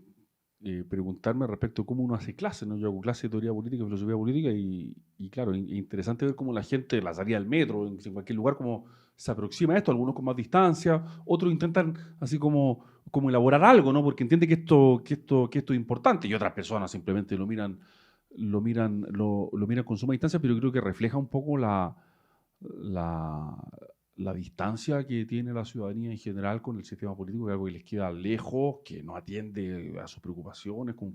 preguntarme respecto a cómo uno hace clase, ¿no? Yo hago clase de teoría política, filosofía política y claro, interesante ver cómo la gente, la salida del metro, en cualquier lugar, cómo se aproxima a esto, algunos con más distancia, otros intentan así como elaborar algo, ¿no? Porque entiende que esto es importante y otras personas simplemente lo miran con suma distancia, pero creo que refleja un poco la distancia que tiene la ciudadanía en general con el sistema político, que es algo que les queda lejos, que no atiende a sus preocupaciones, como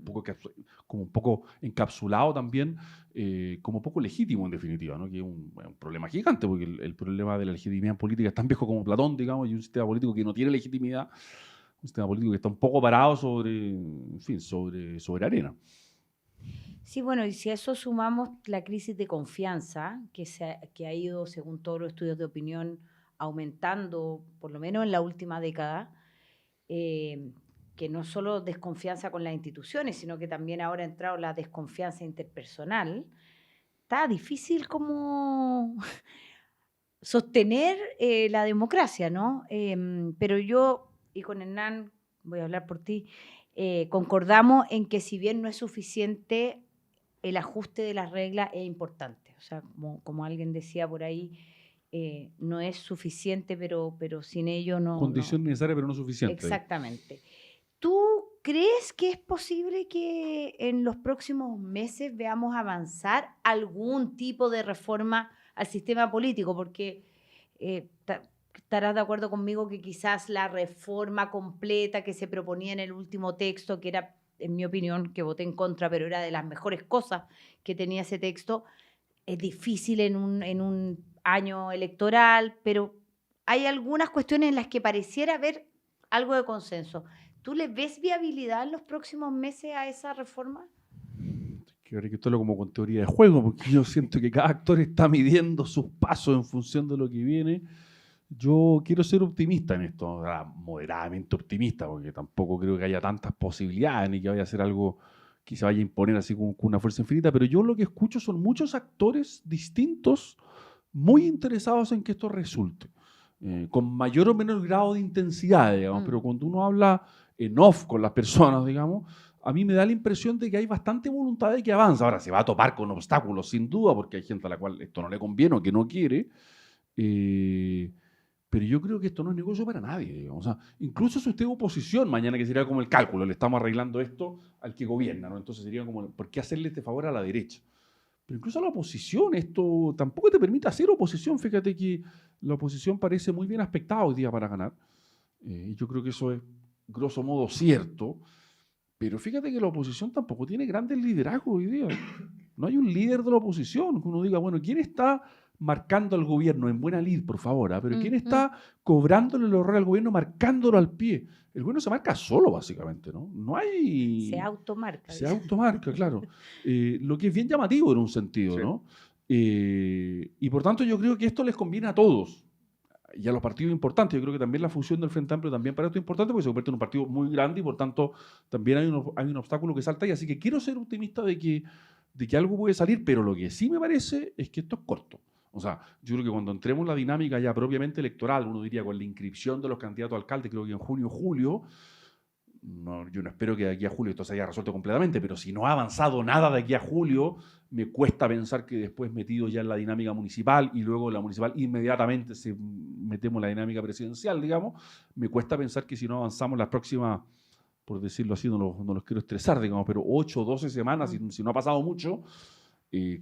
un poco encapsulado también, como poco legítimo en definitiva, ¿no? Que es un problema gigante, porque el problema de la legitimidad política es tan viejo como Platón, digamos, y un sistema político que no tiene legitimidad, un sistema político que está un poco parado sobre arena.
Sí, bueno, y si a eso sumamos la crisis de confianza que ha ido, según todos los estudios de opinión, aumentando, por lo menos en la última década, que no solo desconfianza con las instituciones, sino que también ahora ha entrado la desconfianza interpersonal, está difícil como sostener la democracia, ¿no? Pero yo, y con Hernán, voy a hablar por ti, concordamos en que si bien no es suficiente, el ajuste de las reglas es importante. O sea, como alguien decía por ahí, no es suficiente, pero sin ello no...
Condición necesaria, pero no suficiente.
Exactamente. ¿Tú crees que es posible que en los próximos meses veamos avanzar algún tipo de reforma al sistema político? Porque estarás de acuerdo conmigo que quizás la reforma completa que se proponía en el último texto, que era, en mi opinión, que voté en contra, pero era de las mejores cosas que tenía ese texto, es difícil en un año electoral, pero hay algunas cuestiones en las que pareciera haber algo de consenso. ¿Tú le ves viabilidad en los próximos meses a esa reforma?
Que habría que verlo como con teoría de juego, porque yo siento que cada actor está midiendo sus pasos en función de lo que viene. Yo quiero ser optimista en esto, moderadamente optimista, porque tampoco creo que haya tantas posibilidades ni que vaya a ser algo que se vaya a imponer así con una fuerza infinita, pero yo lo que escucho son muchos actores distintos muy interesados en que esto resulte, con mayor o menor grado de intensidad, digamos, pero cuando uno habla en off con las personas, digamos, a mí me da la impresión de que hay bastante voluntad de que avanza. Ahora se va a topar con obstáculos, sin duda, porque hay gente a la cual esto no le conviene o que no quiere, pero yo creo que esto no es negocio para nadie, digamos. O sea, incluso si usted es oposición, mañana que sería como el cálculo, le estamos arreglando esto al que gobierna, ¿no? Entonces sería como, ¿por qué hacerle este favor a la derecha? Pero incluso a la oposición, esto tampoco te permite hacer oposición. Fíjate que la oposición parece muy bien aspectada hoy día para ganar. Y yo creo que eso es, grosso modo, cierto. Pero fíjate que la oposición tampoco tiene grandes liderazgos hoy día. No hay un líder de la oposición que uno diga, bueno, ¿quién está marcando al gobierno en buena lid, por favor? Pero ¿quién está cobrándole el horror al gobierno, marcándolo al pie? El gobierno se marca solo, básicamente, ¿no? No hay...
Se automarca.
Se automarca, claro. Lo que es bien llamativo en un sentido, sí, ¿no? Y por tanto yo creo que esto les conviene a todos. Y a los partidos importantes. Yo creo que también la función del Frente Amplio también para esto es importante porque se convierte en un partido muy grande y por tanto también hay un obstáculo que salta ahí. Así que quiero ser optimista de que algo puede salir, pero lo que sí me parece es que esto es corto. O sea, yo creo que cuando entremos en la dinámica ya propiamente electoral, uno diría con la inscripción de los candidatos a alcalde, creo que en junio o julio, yo no espero que de aquí a julio esto se haya resuelto completamente, pero si no ha avanzado nada de aquí a julio, me cuesta pensar que después metido ya en la dinámica municipal y luego en la municipal inmediatamente metemos en la dinámica presidencial, digamos, me cuesta pensar que si no avanzamos las próximas, por decirlo así, no los quiero estresar, digamos, pero 8 o 12 semanas, si no ha pasado mucho,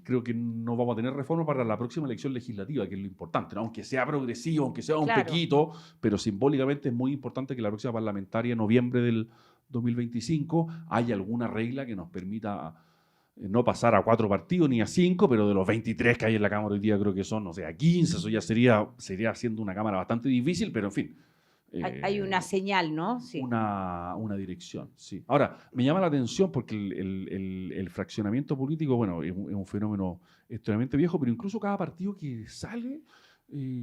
creo que no vamos a tener reforma para la próxima elección legislativa, que es lo importante, ¿no? Aunque sea progresivo, aunque sea un poquito, pero simbólicamente es muy importante que la próxima parlamentaria, en noviembre del 2025, haya alguna regla que nos permita no pasar a 4 partidos ni a 5, pero de los 23 que hay en la Cámara hoy día creo que son, o sea, 15, eso ya sería siendo una Cámara bastante difícil, pero en fin,
Hay una señal, ¿no? Sí.
Una dirección, sí. Ahora, me llama la atención porque el fraccionamiento político, bueno, es un fenómeno extremadamente viejo, pero incluso cada partido que sale,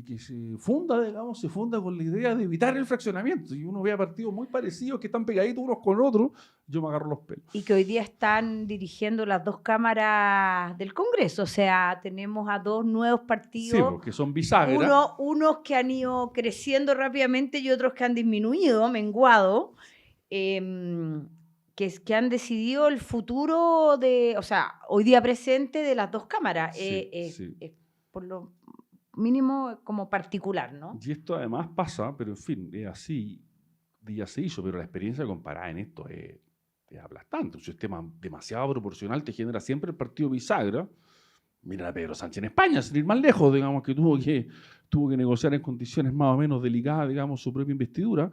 que se funda, digamos, se funda con la idea de evitar el fraccionamiento. Y uno ve a partidos muy parecidos que están pegaditos unos con otros, yo me agarro los pelos.
Y que hoy día están dirigiendo las dos cámaras del Congreso. O sea, tenemos a dos nuevos partidos.
Sí, porque son bisagras.
Unos que han ido creciendo rápidamente y otros que han disminuido, menguado, que han decidido el futuro o sea, hoy día presente de las dos cámaras.
Sí.
Por lo mínimo como particular, ¿no?
Y esto además pasa, pero en fin, es así, ya se hizo, pero la experiencia comparada en esto es aplastante. Un sistema demasiado proporcional te genera siempre el partido bisagra. Mira a Pedro Sánchez en España, sin ir más lejos, digamos, que tuvo que negociar en condiciones más o menos delicadas, digamos, su propia investidura.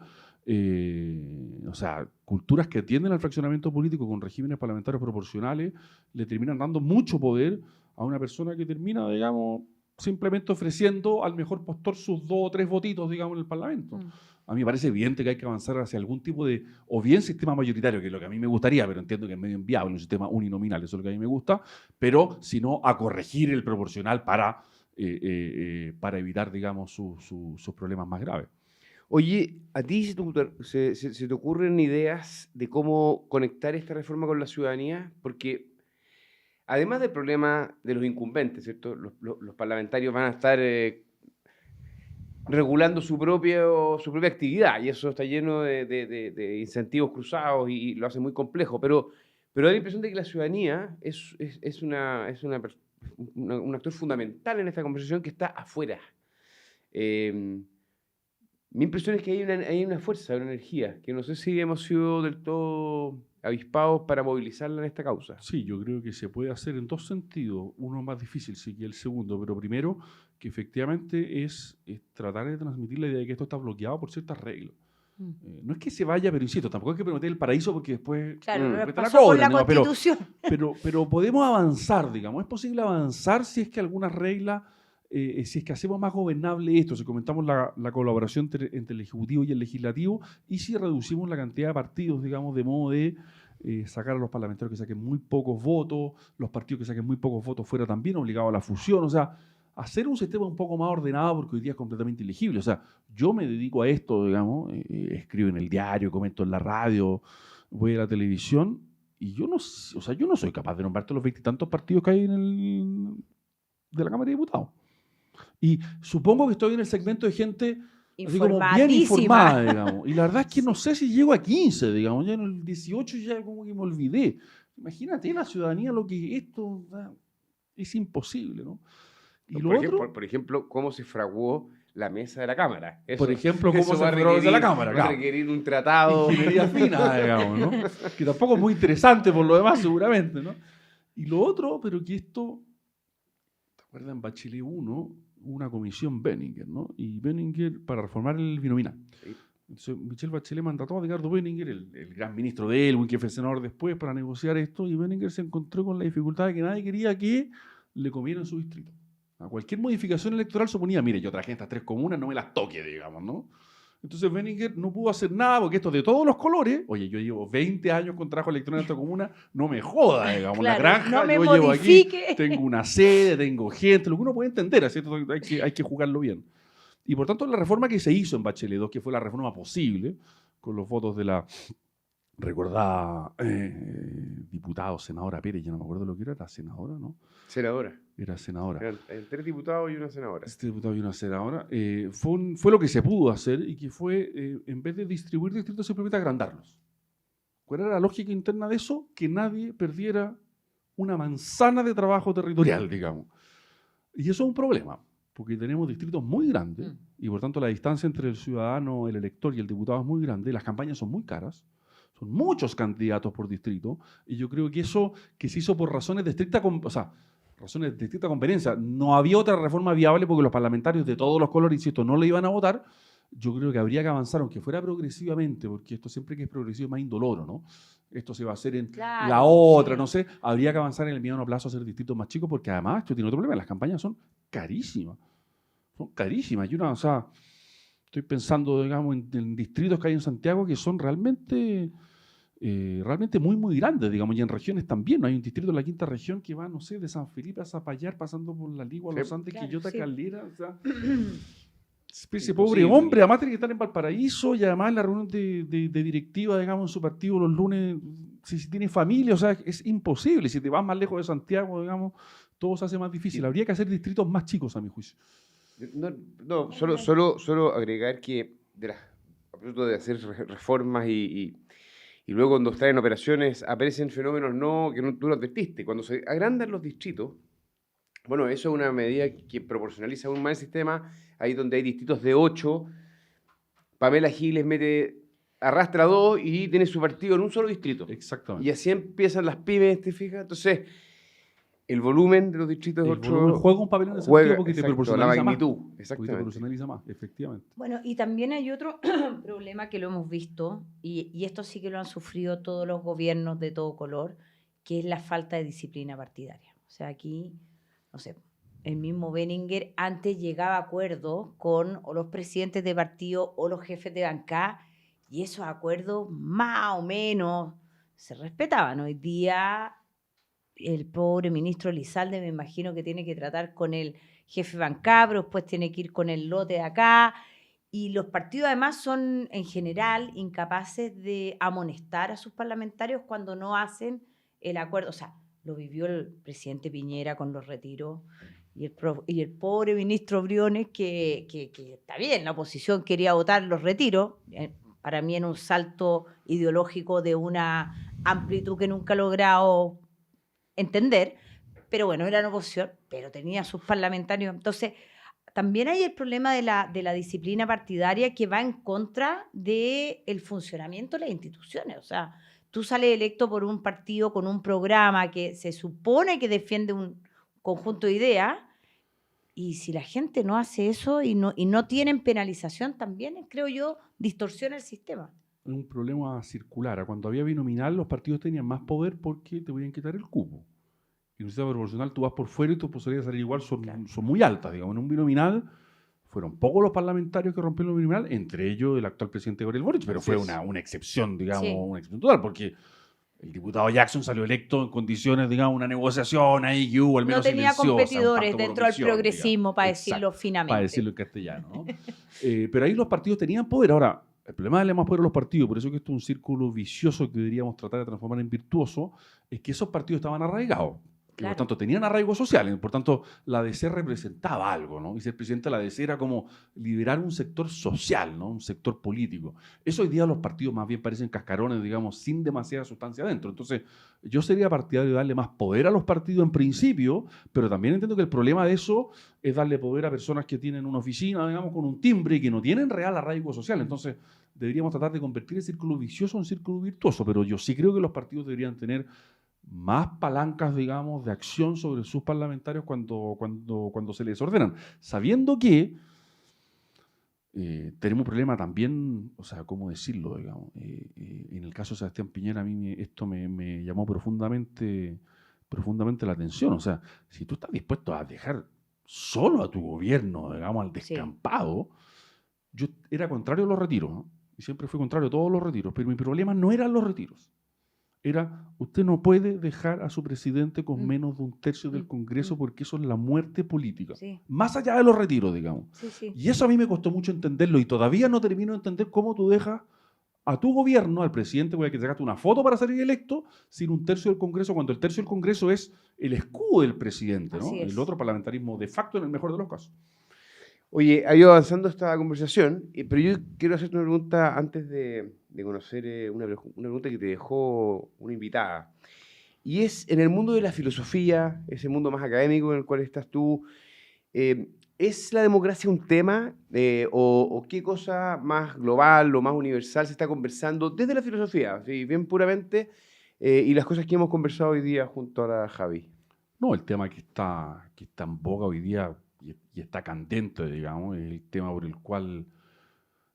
O sea, culturas que atienden al fraccionamiento político con regímenes parlamentarios proporcionales le terminan dando mucho poder a una persona que termina, digamos, simplemente ofreciendo al mejor postor sus 2 o 3 votitos, digamos, en el Parlamento. A mí me parece evidente que hay que avanzar hacia algún tipo de, o bien sistema mayoritario, que es lo que a mí me gustaría, pero entiendo que es medio inviable, un sistema uninominal, eso es lo que a mí me gusta, pero sino a corregir el proporcional para evitar, digamos, sus problemas más graves.
Oye, ¿a ti se te ocurren ideas de cómo conectar esta reforma con la ciudadanía? Porque además del problema de los incumbentes, ¿cierto? Los parlamentarios van a estar regulando su propia actividad y eso está lleno de incentivos cruzados y lo hace muy complejo. Pero da la impresión de que la ciudadanía es un actor fundamental en esta conversación que está afuera. Mi impresión es que hay una fuerza, una energía, que no sé si hemos sido del todo avispados para movilizarla en esta causa.
Sí, yo creo que se puede hacer en 2 sentidos. Uno más difícil, sí, que el segundo, pero primero, que efectivamente es tratar de transmitir la idea de que esto está bloqueado por ciertas reglas. No es que se vaya, pero insisto, tampoco hay que prometer el paraíso porque después
claro,
pasó
con la Constitución.
Pero podemos avanzar, digamos. Es posible avanzar si es que algunas reglas, si es que hacemos más gobernable esto, si comentamos la colaboración entre el Ejecutivo y el Legislativo, y si reducimos la cantidad de partidos, digamos, de modo de sacar a los parlamentarios que saquen muy pocos votos, los partidos que saquen muy pocos votos fuera también obligados a la fusión, o sea, hacer un sistema un poco más ordenado porque hoy día es completamente ilegible. O sea, yo me dedico a esto, digamos, escribo en el diario, comento en la radio, voy a la televisión, y yo no soy capaz de nombrarte los 20 y tantos partidos que hay de la Cámara de Diputados. Y supongo que estoy en el segmento de gente así como bien informada, digamos. Y la verdad es que no sé si llego a 15, digamos. Ya en el 18 ya como que me olvidé. Imagínate la ciudadanía lo que esto es imposible, ¿no? Y
por ejemplo, cómo se fraguó la mesa de la Cámara.
Por ejemplo, cómo se fraguó la mesa de la Cámara.
Va a requerir un tratado.
Ingeniería fina, digamos, ¿no? Que tampoco es muy interesante por lo demás, seguramente, ¿no? Y lo otro, pero que esto, ¿te acuerdas? En Bachelet 1, una comisión Benninger, ¿no? Y Benninger para reformar el binominal. Sí. Entonces, Michelle Bachelet mandató a Ricardo Benninger, el gran ministro de Elwin, que fue senador después, para negociar esto, y Benninger se encontró con la dificultad de que nadie quería que le comieran su distrito. A cualquier modificación electoral suponía, mire, yo traje estas 3 comunas, no me las toque, digamos, ¿no? Entonces Benninger no pudo hacer nada porque esto de todos los colores, oye, yo llevo 20 años con trabajo electoral en esta comuna, no me joda, digamos, claro, la granja,
no me
yo
modifique.
Llevo aquí, tengo una sede, tengo gente, lo que uno puede entender, así hay que jugarlo bien. Y por tanto la reforma que se hizo en Bachelet 2, que fue la reforma posible, con los votos de la recordada diputada o senadora Pérez, ya no me acuerdo lo que era senadora, ¿no?
Senadora.
Era senadora.
Eran 3 diputados y una senadora.
3 diputados y una senadora. Fue lo que se pudo hacer y que fue, en vez de distribuir distritos, simplemente agrandarlos. ¿Cuál era la lógica interna de eso? Que nadie perdiera una manzana de trabajo territorial, digamos. Y eso es un problema, porque tenemos distritos muy grandes y por tanto la distancia entre el ciudadano, el elector y el diputado es muy grande, las campañas son muy caras. Son muchos candidatos por distrito y yo creo que eso que se hizo por razones de estricta conveniencia. No había otra reforma viable porque los parlamentarios de todos los colores, insisto, no le iban a votar. Yo creo que habría que avanzar, aunque fuera progresivamente, porque esto siempre que es progresivo es más indoloro, ¿no? Esto se va a hacer en la otra, no sé. Habría que avanzar en el mediano plazo a hacer distritos más chicos porque además esto tiene otro problema. Las campañas son carísimas. Son carísimas. Y Estoy pensando, digamos, en distritos que hay en Santiago que son realmente muy, muy grandes, digamos, y en regiones también. ¿No? Hay un distrito en la quinta región que va, no sé, de San Felipe a Zapallar, pasando por La Ligua, Los Andes,
claro,
Quillota,
sí.
Caldera, o sea... Ese pobre hombre, además tiene que estar en Valparaíso y además en la reunión de directiva, digamos, en su partido los lunes, si tiene familia, o sea, es imposible. Si te vas más lejos de Santiago, digamos, todo se hace más difícil. Habría que hacer distritos más chicos, a mi juicio.
No, solo agregar que a propósito de hacer reformas y luego cuando están en operaciones aparecen fenómenos que tú no advertiste. Cuando se agrandan los distritos, bueno, eso es una medida que proporcionaliza aún más el sistema. Ahí donde hay distritos de 8, Pamela Giles arrastra 2 y tiene su partido en un solo distrito.
Exactamente.
Y así empiezan las pymes, ¿te fijas? Entonces, el volumen de los distritos de 8
juega un papel en ese sentido porque te
exacto,
proporcionaliza
la magnitud,
más.
exactamente.
Porque te proporcionaliza más, efectivamente.
Bueno, y también hay otro problema que lo hemos visto, y esto sí que lo han sufrido todos los gobiernos de todo color, que es la falta de disciplina partidaria. O sea, aquí, no sé, el mismo Benninger antes llegaba a acuerdos con o los presidentes de partido o los jefes de bancada, y esos acuerdos más o menos se respetaban. Hoy día el pobre ministro Elizalde me imagino que tiene que tratar con el jefe de bancada, pero después tiene que ir con el lote de acá, y los partidos además son en general incapaces de amonestar a sus parlamentarios cuando no hacen el acuerdo. O sea, lo vivió el presidente Piñera con los retiros, y el pobre ministro Briones, que está bien, la oposición quería votar los retiros, para mí en un salto ideológico de una amplitud que nunca he logrado entender, pero bueno, era una oposición, pero tenía sus parlamentarios. Entonces, también hay el problema de la disciplina partidaria que va en contra del funcionamiento de las instituciones. O sea, tú sales electo por un partido con un programa que se supone que defiende un conjunto de ideas, y si la gente no hace eso y no tienen penalización, también, creo yo, distorsiona el sistema.
Es un problema circular. Cuando había binominal, los partidos tenían más poder porque te podían quitar el cupo. Y en un sistema proporcional tú vas por fuera y tus posibilidades de salir igual son muy altas. Digamos, en un binominal fueron pocos los parlamentarios que rompieron el binominal, entre ellos el actual presidente Gabriel Boric, pero fue una excepción, digamos, sí. Una excepción total, porque el diputado Jackson salió electo en condiciones, digamos, una negociación ahí que hubo al menos silenciosa.
No tenía competidores dentro del progresismo, digamos, para decirlo finamente.
Para decirlo en castellano, ¿no? Pero ahí los partidos tenían poder. Ahora, el problema de darle más poder a los partidos, por eso que esto es un círculo vicioso que deberíamos tratar de transformar en virtuoso, es que esos partidos estaban arraigados. Claro. Y por tanto, tenían arraigo social, y por tanto, la ADC representaba algo, ¿no? Y ser presidente de la ADC era como liderar un sector social, ¿no? Un sector político. Eso hoy día los partidos más bien parecen cascarones, digamos, sin demasiada sustancia adentro. Entonces, yo sería partidario de darle más poder a los partidos en principio, pero también entiendo que el problema de eso es darle poder a personas que tienen una oficina, digamos, con un timbre y que no tienen real arraigo social. Entonces, deberíamos tratar de convertir el círculo vicioso en un círculo virtuoso, pero yo sí creo que los partidos deberían tener más palancas, digamos, de acción sobre sus parlamentarios cuando se les ordenan, sabiendo que tenemos un problema también, o sea, ¿cómo decirlo? Digamos, en el caso de Sebastián Piñera, a mí esto me llamó profundamente la atención. O sea, si tú estás dispuesto a dejar solo a tu gobierno, digamos, al descampado, yo era contrario a los retiros, ¿no? Y siempre fui contrario a todos los retiros, pero mi problema no eran los retiros. Era, usted no puede dejar a su presidente con menos de un tercio del Congreso porque eso es la muerte política. Sí. Más allá de los retiros, digamos. Sí, sí. Y eso a mí me costó mucho entenderlo y todavía no termino de entender cómo tú dejas a tu gobierno, al presidente, porque que sacaste una foto para salir electo, sin un tercio del Congreso, cuando el tercio del Congreso es el escudo del presidente, ¿no? El otro parlamentarismo de facto en el mejor de los casos.
Oye, ha ido avanzando esta conversación, pero yo quiero hacerte una pregunta antes de conocer una pregunta que te dejó una invitada. Y es, en el mundo de la filosofía, ese mundo más académico en el cual estás tú, ¿es la democracia un tema o qué cosa más global o más universal se está conversando desde la filosofía, ¿sí? Bien puramente, y las cosas que hemos conversado hoy día junto a la Javi?
No, el tema que está en boga hoy día y está candente, digamos, es el tema por el cual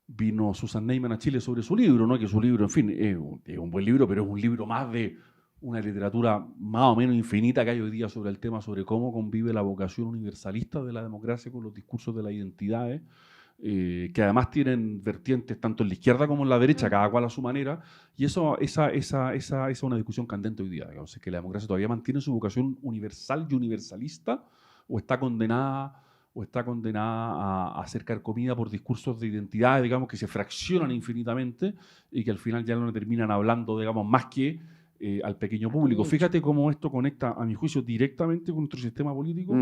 vino Susan Neiman a Chile sobre su libro, ¿no? Que su libro, en fin, es un buen libro, pero es un libro más de una literatura más o menos infinita que hay hoy día sobre el tema, sobre cómo convive la vocación universalista de la democracia con los discursos de las identidades. que además tienen vertientes tanto en la izquierda como en la derecha, cada cual a su manera, y esa es una discusión candente hoy día. Digamos, es que la democracia todavía mantiene su vocación universal y universalista, o está condenada a ser carcomida por discursos de identidad, digamos, que se fraccionan infinitamente y que al final ya no terminan hablando, digamos, más que al pequeño público. Fíjate cómo esto conecta, a mi juicio, directamente con nuestro sistema político.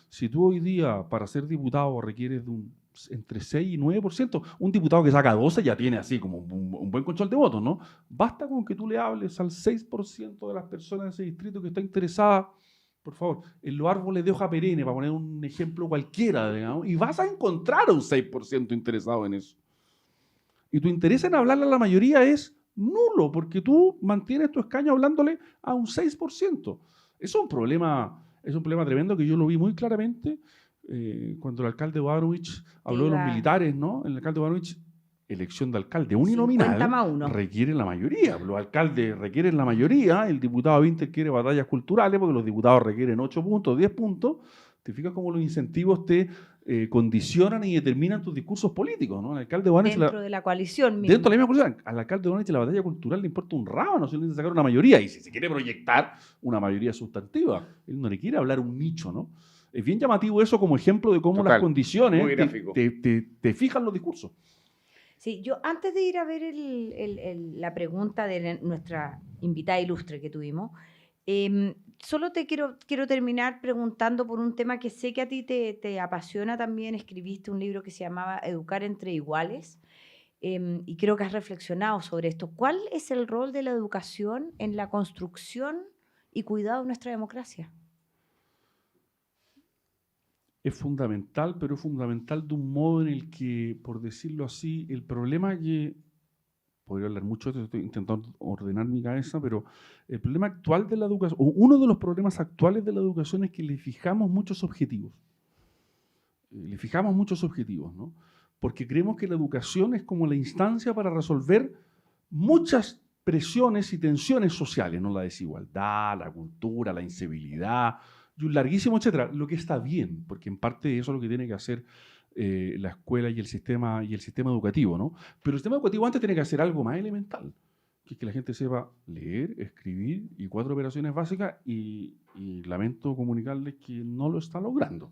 Si tú hoy día, para ser diputado, requieres de entre 6 y 9%, un diputado que saca 12 ya tiene así como un buen control de votos, ¿no? Basta con que tú le hables al 6% de las personas de ese distrito que está interesada, por favor, en los árboles de hoja perenne, para poner un ejemplo cualquiera, digamos, y vas a encontrar un 6% interesado en eso. Y tu interés en hablarle a la mayoría es nulo, porque tú mantienes tu escaño hablándole a un 6%. Eso es un problema tremendo que yo lo vi muy claramente cuando el alcalde Bodanovich habló de los militares, ¿no? El alcalde Bodanovich, elección de alcalde uninominal, requiere la mayoría. Los alcaldes requieren la mayoría, el diputado Winter quiere batallas culturales porque los diputados requieren 8 puntos, 10 puntos. ¿Te fijas cómo los incentivos te condicionan y determinan tus discursos políticos, ¿no? El alcalde Bodanovich,
dentro de la coalición misma.
Dentro de la misma coalición. Al alcalde Bodanovich la batalla cultural le importa un rábano, si él necesita sacar una mayoría. Y si se quiere proyectar una mayoría sustantiva, él no le quiere hablar un nicho, ¿no? Es bien llamativo eso como ejemplo de cómo las condiciones te fijan los discursos.
Sí, yo antes de ir a ver la pregunta de nuestra invitada ilustre que tuvimos, solo te quiero terminar preguntando por un tema que sé que a ti te apasiona también. Escribiste un libro que se llamaba Educar entre Iguales, y creo que has reflexionado sobre esto. ¿Cuál es el rol de la educación en la construcción y cuidado de nuestra democracia?
Es fundamental, pero es fundamental de un modo en el que, por decirlo así, el problema que, podría hablar mucho de esto, estoy intentando ordenar mi cabeza, pero el problema actual de la educación, o uno de los problemas actuales de la educación es que le fijamos muchos objetivos. ¿No? Porque creemos que la educación es como la instancia para resolver muchas presiones y tensiones sociales, ¿no? La desigualdad, la cultura, la incivilidad, y un larguísimo etcétera, lo que está bien, porque en parte eso es lo que tiene que hacer la escuela y el sistema educativo, ¿no? Pero el sistema educativo antes tiene que hacer algo más elemental, que es que la gente sepa leer, escribir y 4 operaciones básicas, y lamento comunicarles que no lo está logrando.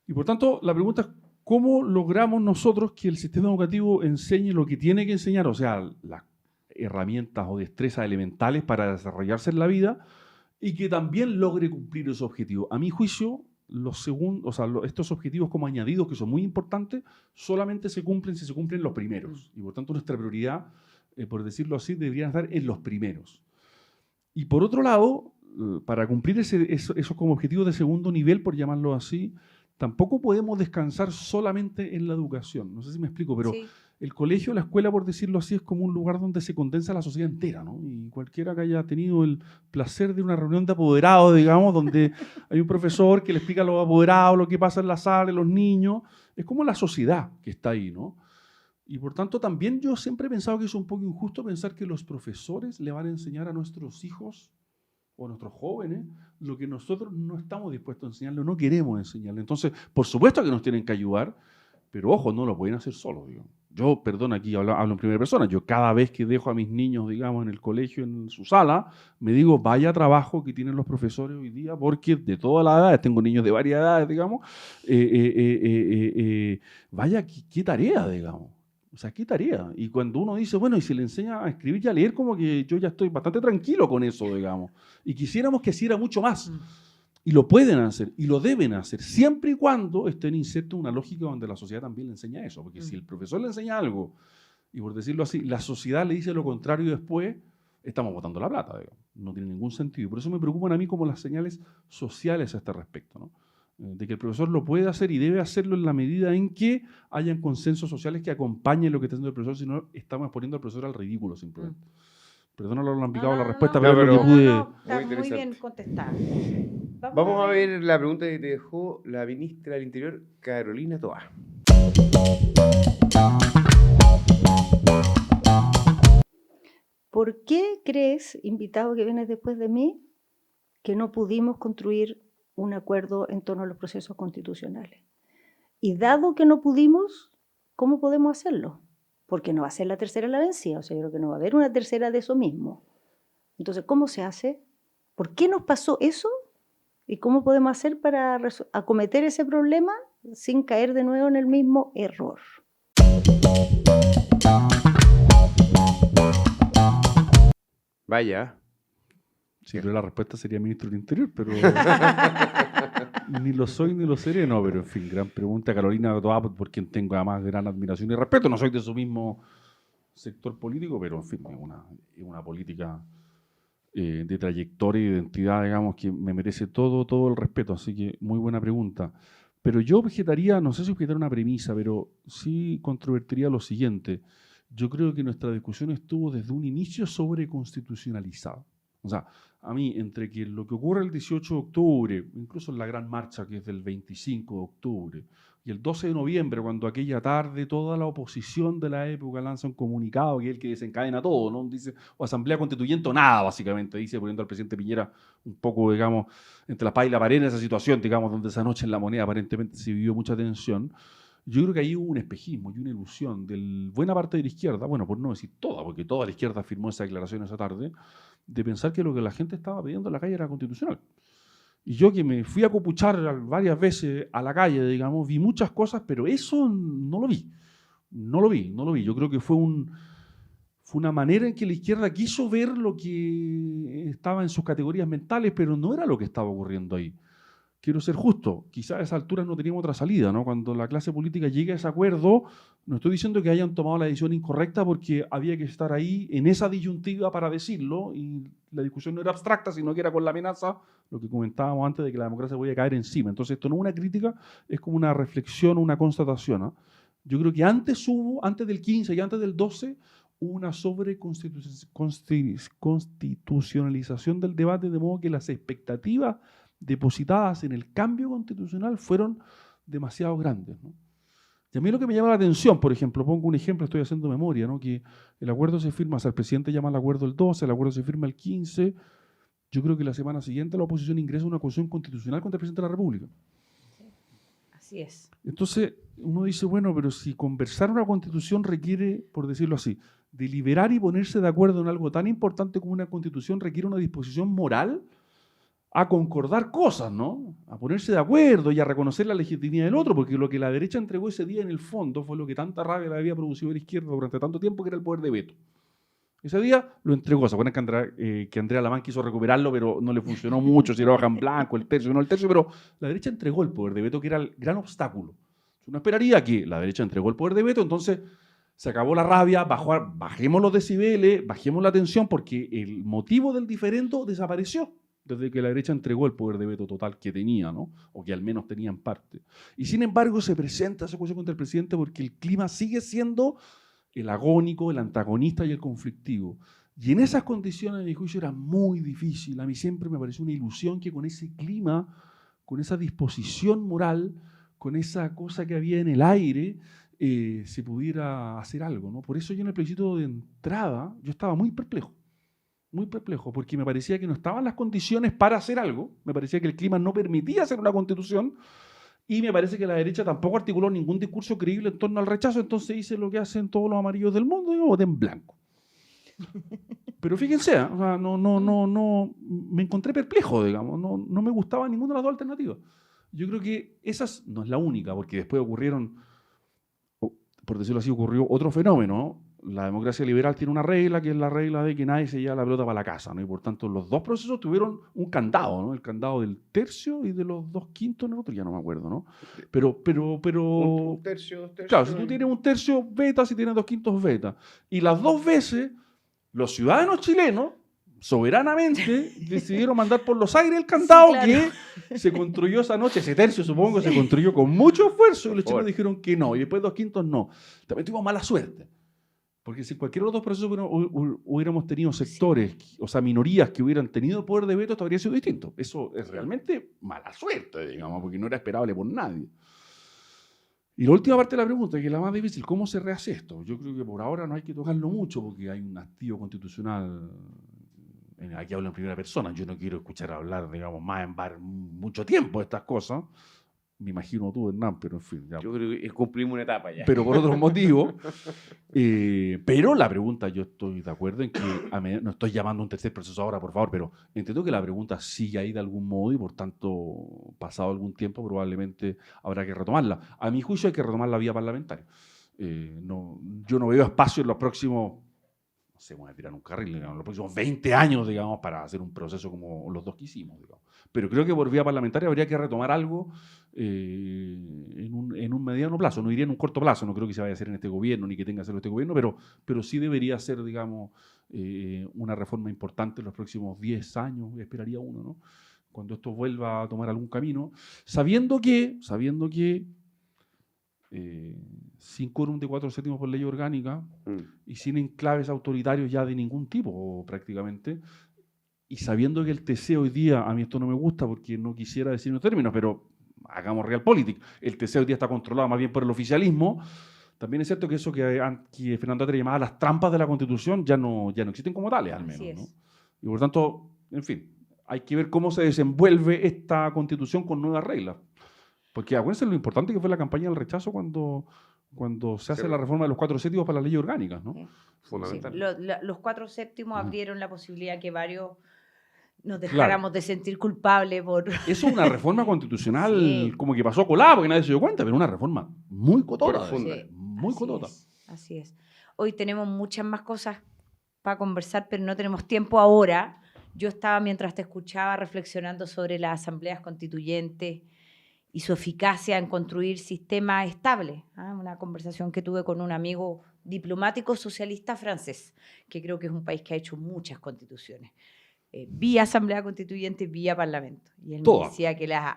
Y por tanto, la pregunta es, ¿cómo logramos nosotros que el sistema educativo enseñe lo que tiene que enseñar? O sea, las herramientas o destrezas elementales para desarrollarse en la vida, y que también logre cumplir esos objetivos. A mi juicio, estos objetivos como añadidos, que son muy importantes, solamente se cumplen si se cumplen los primeros. Y por tanto, nuestra prioridad, por decirlo así, debería estar en los primeros. Y por otro lado, para cumplir esos como objetivos de segundo nivel, por llamarlo así, tampoco podemos descansar solamente en la educación. No sé si me explico, pero sí. El colegio, la escuela, por decirlo así, es como un lugar donde se condensa la sociedad entera, ¿no? Y cualquiera que haya tenido el placer de una reunión de apoderados, digamos, donde hay un profesor que le explica a los apoderados lo que pasa en la sala, los niños, es como la sociedad que está ahí, ¿no? Y por tanto, también yo siempre he pensado que es un poco injusto pensar que los profesores le van a enseñar a nuestros hijos o a nuestros jóvenes lo que nosotros no estamos dispuestos a enseñarle o no queremos enseñarle. Entonces, por supuesto que nos tienen que ayudar, pero ojo, no lo pueden hacer solos, digo. Yo, perdón, aquí hablo en primera persona, yo cada vez que dejo a mis niños, digamos, en el colegio, en su sala, me digo, vaya trabajo que tienen los profesores hoy día, porque de todas las edades, tengo niños de varias edades, digamos, vaya, qué tarea, digamos. O sea, qué tarea. Y cuando uno dice, bueno, y se le enseña a escribir y a leer, como que yo ya estoy bastante tranquilo con eso, digamos. Y quisiéramos que hiciera mucho más. Y lo pueden hacer, y lo deben hacer, siempre y cuando estén insertos en una lógica donde la sociedad también le enseña eso. Porque si el profesor le enseña algo, y por decirlo así, la sociedad le dice lo contrario después, estamos botando la plata, digamos. No tiene ningún sentido. Por eso me preocupan a mí como las señales sociales a este respecto, ¿no? De que el profesor lo puede hacer y debe hacerlo en la medida en que hayan consensos sociales que acompañen lo que está haciendo el profesor, si no estamos poniendo al profesor al ridículo simplemente. Perdona lo lambicado la respuesta, pero lo que pude...
Está muy bien contestada.
Vamos a ver la pregunta que te dejó la ministra del Interior, Carolina Toá.
¿Por qué crees, invitado que vienes después de mí, que no pudimos construir un acuerdo en torno a los procesos constitucionales? Y dado que no pudimos, ¿cómo podemos hacerlo? Porque no va a ser la tercera la vencida, o sea, yo creo que no va a haber una tercera de eso mismo. Entonces, ¿cómo se hace? ¿Por qué nos pasó eso? ¿Y cómo podemos hacer para acometer ese problema sin caer de nuevo en el mismo error?
Vaya.
Sí, pero la respuesta sería ministro del Interior, pero ni lo soy ni lo seré, no, pero en fin, gran pregunta, Carolina Toá, por quien tengo además gran admiración y respeto. No soy de su mismo sector político, pero en fin, es una política de trayectoria y de identidad, digamos, que me merece todo el respeto, así que muy buena pregunta. Pero yo objetaría, no sé si objetar una premisa, pero sí controvertiría lo siguiente. Yo creo que nuestra discusión estuvo desde un inicio sobreconstitucionalizada. O sea, a mí, entre que lo que ocurre el 18 de octubre, incluso en la gran marcha que es del 25 de octubre, y el 12 de noviembre, cuando aquella tarde toda la oposición de la época lanza un comunicado que es el que desencadena todo, ¿no? Dice, o asamblea constituyente o nada, básicamente, dice, poniendo al presidente Piñera un poco, digamos, entre la espada y la pared en esa situación, digamos, donde esa noche en La Moneda aparentemente se vivió mucha tensión. Yo creo que ahí hubo un espejismo y una ilusión de buena parte de la izquierda, bueno, por no decir toda, porque toda la izquierda firmó esa declaración esa tarde, de pensar que lo que la gente estaba pidiendo en la calle era constitucional. Y yo, que me fui a copuchar varias veces a la calle, digamos, vi muchas cosas, pero eso no lo vi. No lo vi. Yo creo que fue una manera en que la izquierda quiso ver lo que estaba en sus categorías mentales, pero no era lo que estaba ocurriendo ahí. Quiero ser justo, quizás a esa altura no teníamos otra salida, ¿no? Cuando la clase política llegue a ese acuerdo, no estoy diciendo que hayan tomado la decisión incorrecta, porque había que estar ahí en esa disyuntiva para decirlo, y la discusión no era abstracta, sino que era con la amenaza, lo que comentábamos antes de que la democracia podía caer encima. Entonces esto no es una crítica, es como una reflexión, una constatación, ¿no? Yo creo que antes del 15 y antes del 12, hubo una sobreconstitucionalización del debate, de modo que las expectativas depositadas en el cambio constitucional fueron demasiado grandes, ¿no? Y a mí lo que me llama la atención, por ejemplo, pongo un ejemplo, estoy haciendo memoria, ¿no? Que el acuerdo se firma, o sea, el presidente llama al acuerdo el 12, el acuerdo se firma el 15, yo creo que la semana siguiente la oposición ingresa una acusación constitucional contra el presidente de la República.
Así es.
Entonces uno dice, bueno, pero si conversar una constitución requiere, por decirlo así, deliberar y ponerse de acuerdo en algo tan importante como una constitución requiere una disposición moral a concordar cosas, ¿no? A ponerse de acuerdo y a reconocer la legitimidad del otro, porque lo que la derecha entregó ese día en el fondo fue lo que tanta rabia le había producido a la izquierda durante tanto tiempo, que era el poder de veto. Ese día lo entregó. ¿Se acuerdan que Andrea Lamán quiso recuperarlo, pero no le funcionó mucho, si era hoja en blanco, el tercio, no el tercio, pero la derecha entregó el poder de veto, que era el gran obstáculo. Uno esperaría que la derecha entregó el poder de veto, entonces se acabó la rabia, bajemos los decibeles, bajemos la tensión, porque el motivo del diferendo desapareció desde que la derecha entregó el poder de veto total que tenía, ¿no? O que al menos tenía en parte. Y sin embargo se presenta esa acusación contra el presidente porque el clima sigue siendo el agónico, el antagonista y el conflictivo. Y en esas condiciones, a mi juicio, era muy difícil. A mí siempre me pareció una ilusión que con ese clima, con esa disposición moral, con esa cosa que había en el aire, se pudiera hacer algo, ¿no? Por eso yo en el plebiscito de entrada, yo estaba muy perplejo, porque me parecía que no estaban las condiciones para hacer algo, me parecía que el clima no permitía hacer una constitución, y me parece que la derecha tampoco articuló ningún discurso creíble en torno al rechazo, entonces hice lo que hacen todos los amarillos del mundo, digo, voté en blanco. Pero fíjense, o sea, no, me encontré perplejo, digamos, no me gustaba ninguna de las dos alternativas. Yo creo que esa no es la única, porque después ocurrieron, por decirlo así, ocurrió otro fenómeno, ¿no? La democracia liberal tiene una regla, que es la regla de que nadie se lleva la pelota para la casa, ¿no? Y por tanto los dos procesos tuvieron un candado, ¿no? El candado del tercio y de los 2/5 en el otro, ya no me acuerdo, ¿no? Pero
Un tercio, 2 tercios.
Claro, si tú tienes un tercio, veta, si tienes 2/5, veta. Y las dos veces, los ciudadanos chilenos, soberanamente, decidieron mandar por los aires el candado, sí, claro, que se construyó esa noche. Ese tercio, supongo, se construyó con mucho esfuerzo, y los chilenos dijeron que no, y después 2/5 no. También tuvimos mala suerte. Porque si cualquiera de los dos procesos hubiéramos tenido sectores, o sea, minorías que hubieran tenido poder de veto, esto habría sido distinto. Eso es realmente mala suerte, digamos, porque no era esperable por nadie. Y la última parte de la pregunta, que es la más difícil, ¿cómo se rehace esto? Yo creo que por ahora no hay que tocarlo mucho, porque hay un hastío constitucional. Aquí hablo en primera persona, yo no quiero escuchar hablar, digamos, más en mucho tiempo de estas cosas. me imagino tú, Hernán, pero en fin. Ya.
Yo creo que cumplimos una etapa ya.
Pero por otros motivos. Pero la pregunta, yo estoy de acuerdo en que, no estoy llamando a un tercer proceso ahora, por favor, pero entiendo que la pregunta sigue ahí de algún modo y por tanto, pasado algún tiempo, probablemente habrá que retomarla. A mi juicio hay que retomar la vía parlamentaria. Yo no veo espacio en los próximos, no sé, voy a tirar un carril, digamos, los próximos 20 años, digamos, para hacer un proceso como los dos que hicimos, digamos. Pero creo que por vía parlamentaria habría que retomar algo en un mediano plazo. No diría en un corto plazo, no creo que se vaya a hacer en este gobierno, ni que tenga que hacerlo este gobierno, pero sí debería ser, digamos, una reforma importante en los próximos 10 años, esperaría uno, ¿no? Cuando esto vuelva a tomar algún camino, sabiendo que sin quórum de 4/7 por ley orgánica y sin enclaves autoritarios ya de ningún tipo prácticamente, y sabiendo que el TC hoy día, a mí esto no me gusta porque no quisiera decir en términos, pero hagamos realpolitik, el TC hoy día está controlado más bien por el oficialismo. También es cierto que eso que Fernando Atria llamaba las trampas de la Constitución ya no existen como tales, al menos, ¿no? Y por tanto, en fin, hay que ver cómo se desenvuelve esta Constitución con nuevas reglas. Porque acuérdense lo importante que fue la campaña del rechazo cuando se hace la reforma de los 4/7 para las leyes orgánicas, ¿no?
Sí.
Fundamental.
Sí. Los 4/7 abrieron la posibilidad que varios nos dejáramos de sentir culpables por...
Eso es una reforma constitucional
Sí.
como que pasó colada porque nadie se dio cuenta, pero una reforma muy cotota.
Profunda.
Sí,
Muy cotota.
Así es. Hoy tenemos muchas más cosas para conversar, pero no tenemos tiempo ahora. Yo estaba, mientras te escuchaba, reflexionando sobre las asambleas constituyentes y su eficacia en construir sistemas estables. Una conversación que tuve con un amigo diplomático socialista francés, que creo que es un país que ha hecho muchas constituciones. Vía Asamblea Constituyente, vía Parlamento. Y él me decía que las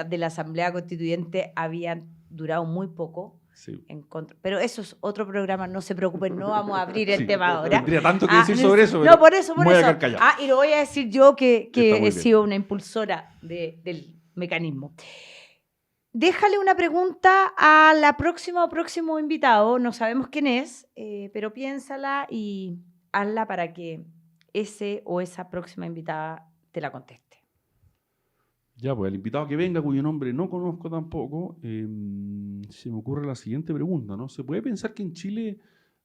de la Asamblea Constituyente habían durado muy poco.
Sí.
Pero eso es otro programa, no se preocupen, no vamos a abrir el tema ahora.
Tendría tanto que decir sobre eso.
No, por eso.
Voy a quedar callado.
Y lo voy a decir yo que
Está muy
he sido una impulsora del mecanismo. Déjale una pregunta a la próxima o próximo invitado, no sabemos quién es, pero piénsala y hazla para que ese o esa próxima invitada te la conteste.
Ya, pues el invitado que venga, cuyo nombre no conozco tampoco, se me ocurre la siguiente pregunta, ¿no? ¿Se puede pensar que en Chile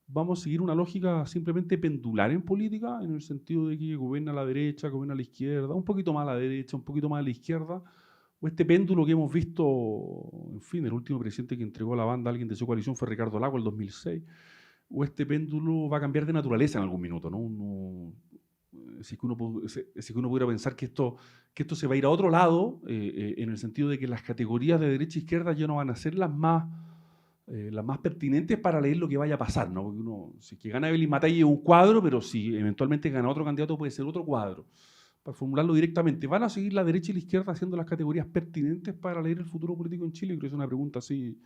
vamos a seguir una lógica simplemente pendular en política, en el sentido de que gobierna la derecha, gobierna la izquierda, un poquito más a la derecha, un poquito más a la izquierda? ¿O este péndulo que hemos visto, en fin, el último presidente que entregó la banda a alguien de su coalición fue Ricardo Lagos, el 2006? ¿O este péndulo va a cambiar de naturaleza en algún minuto, ¿no? Si es que uno pudiera pensar que esto se va a ir a otro lado, en el sentido de que las categorías de derecha e izquierda ya no van a ser las más pertinentes para leer lo que vaya a pasar, ¿no? Porque si es que gana Evelyn Matei es un cuadro, pero si eventualmente gana otro candidato puede ser otro cuadro. Para formularlo directamente, ¿van a seguir la derecha y la izquierda haciendo las categorías pertinentes para leer el futuro político en Chile? Creo que es una pregunta así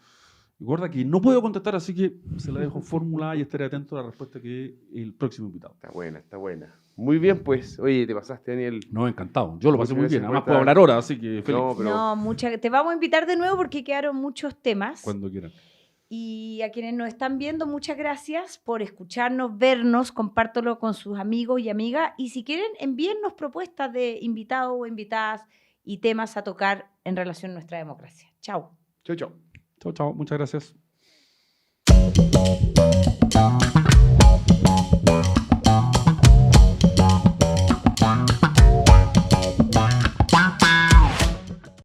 gorda que no puedo contestar, así que se la dejo formulada y estaré atento a la respuesta que dé el próximo invitado.
Está buena. Muy bien, pues. Oye, te pasaste, Daniel.
No, encantado. Yo lo pasé muy bien. Además
por
puedo hablar ahora, así que feliz.
Te vamos a invitar de nuevo porque quedaron muchos temas.
Cuando quieran.
Y a quienes nos están viendo, muchas gracias por escucharnos, vernos, compártelo con sus amigos y amigas. Y si quieren, envíennos propuestas de invitados o invitadas y temas a tocar en relación a nuestra democracia. Chao.
Chau, chau.
Chao, chao. Muchas gracias.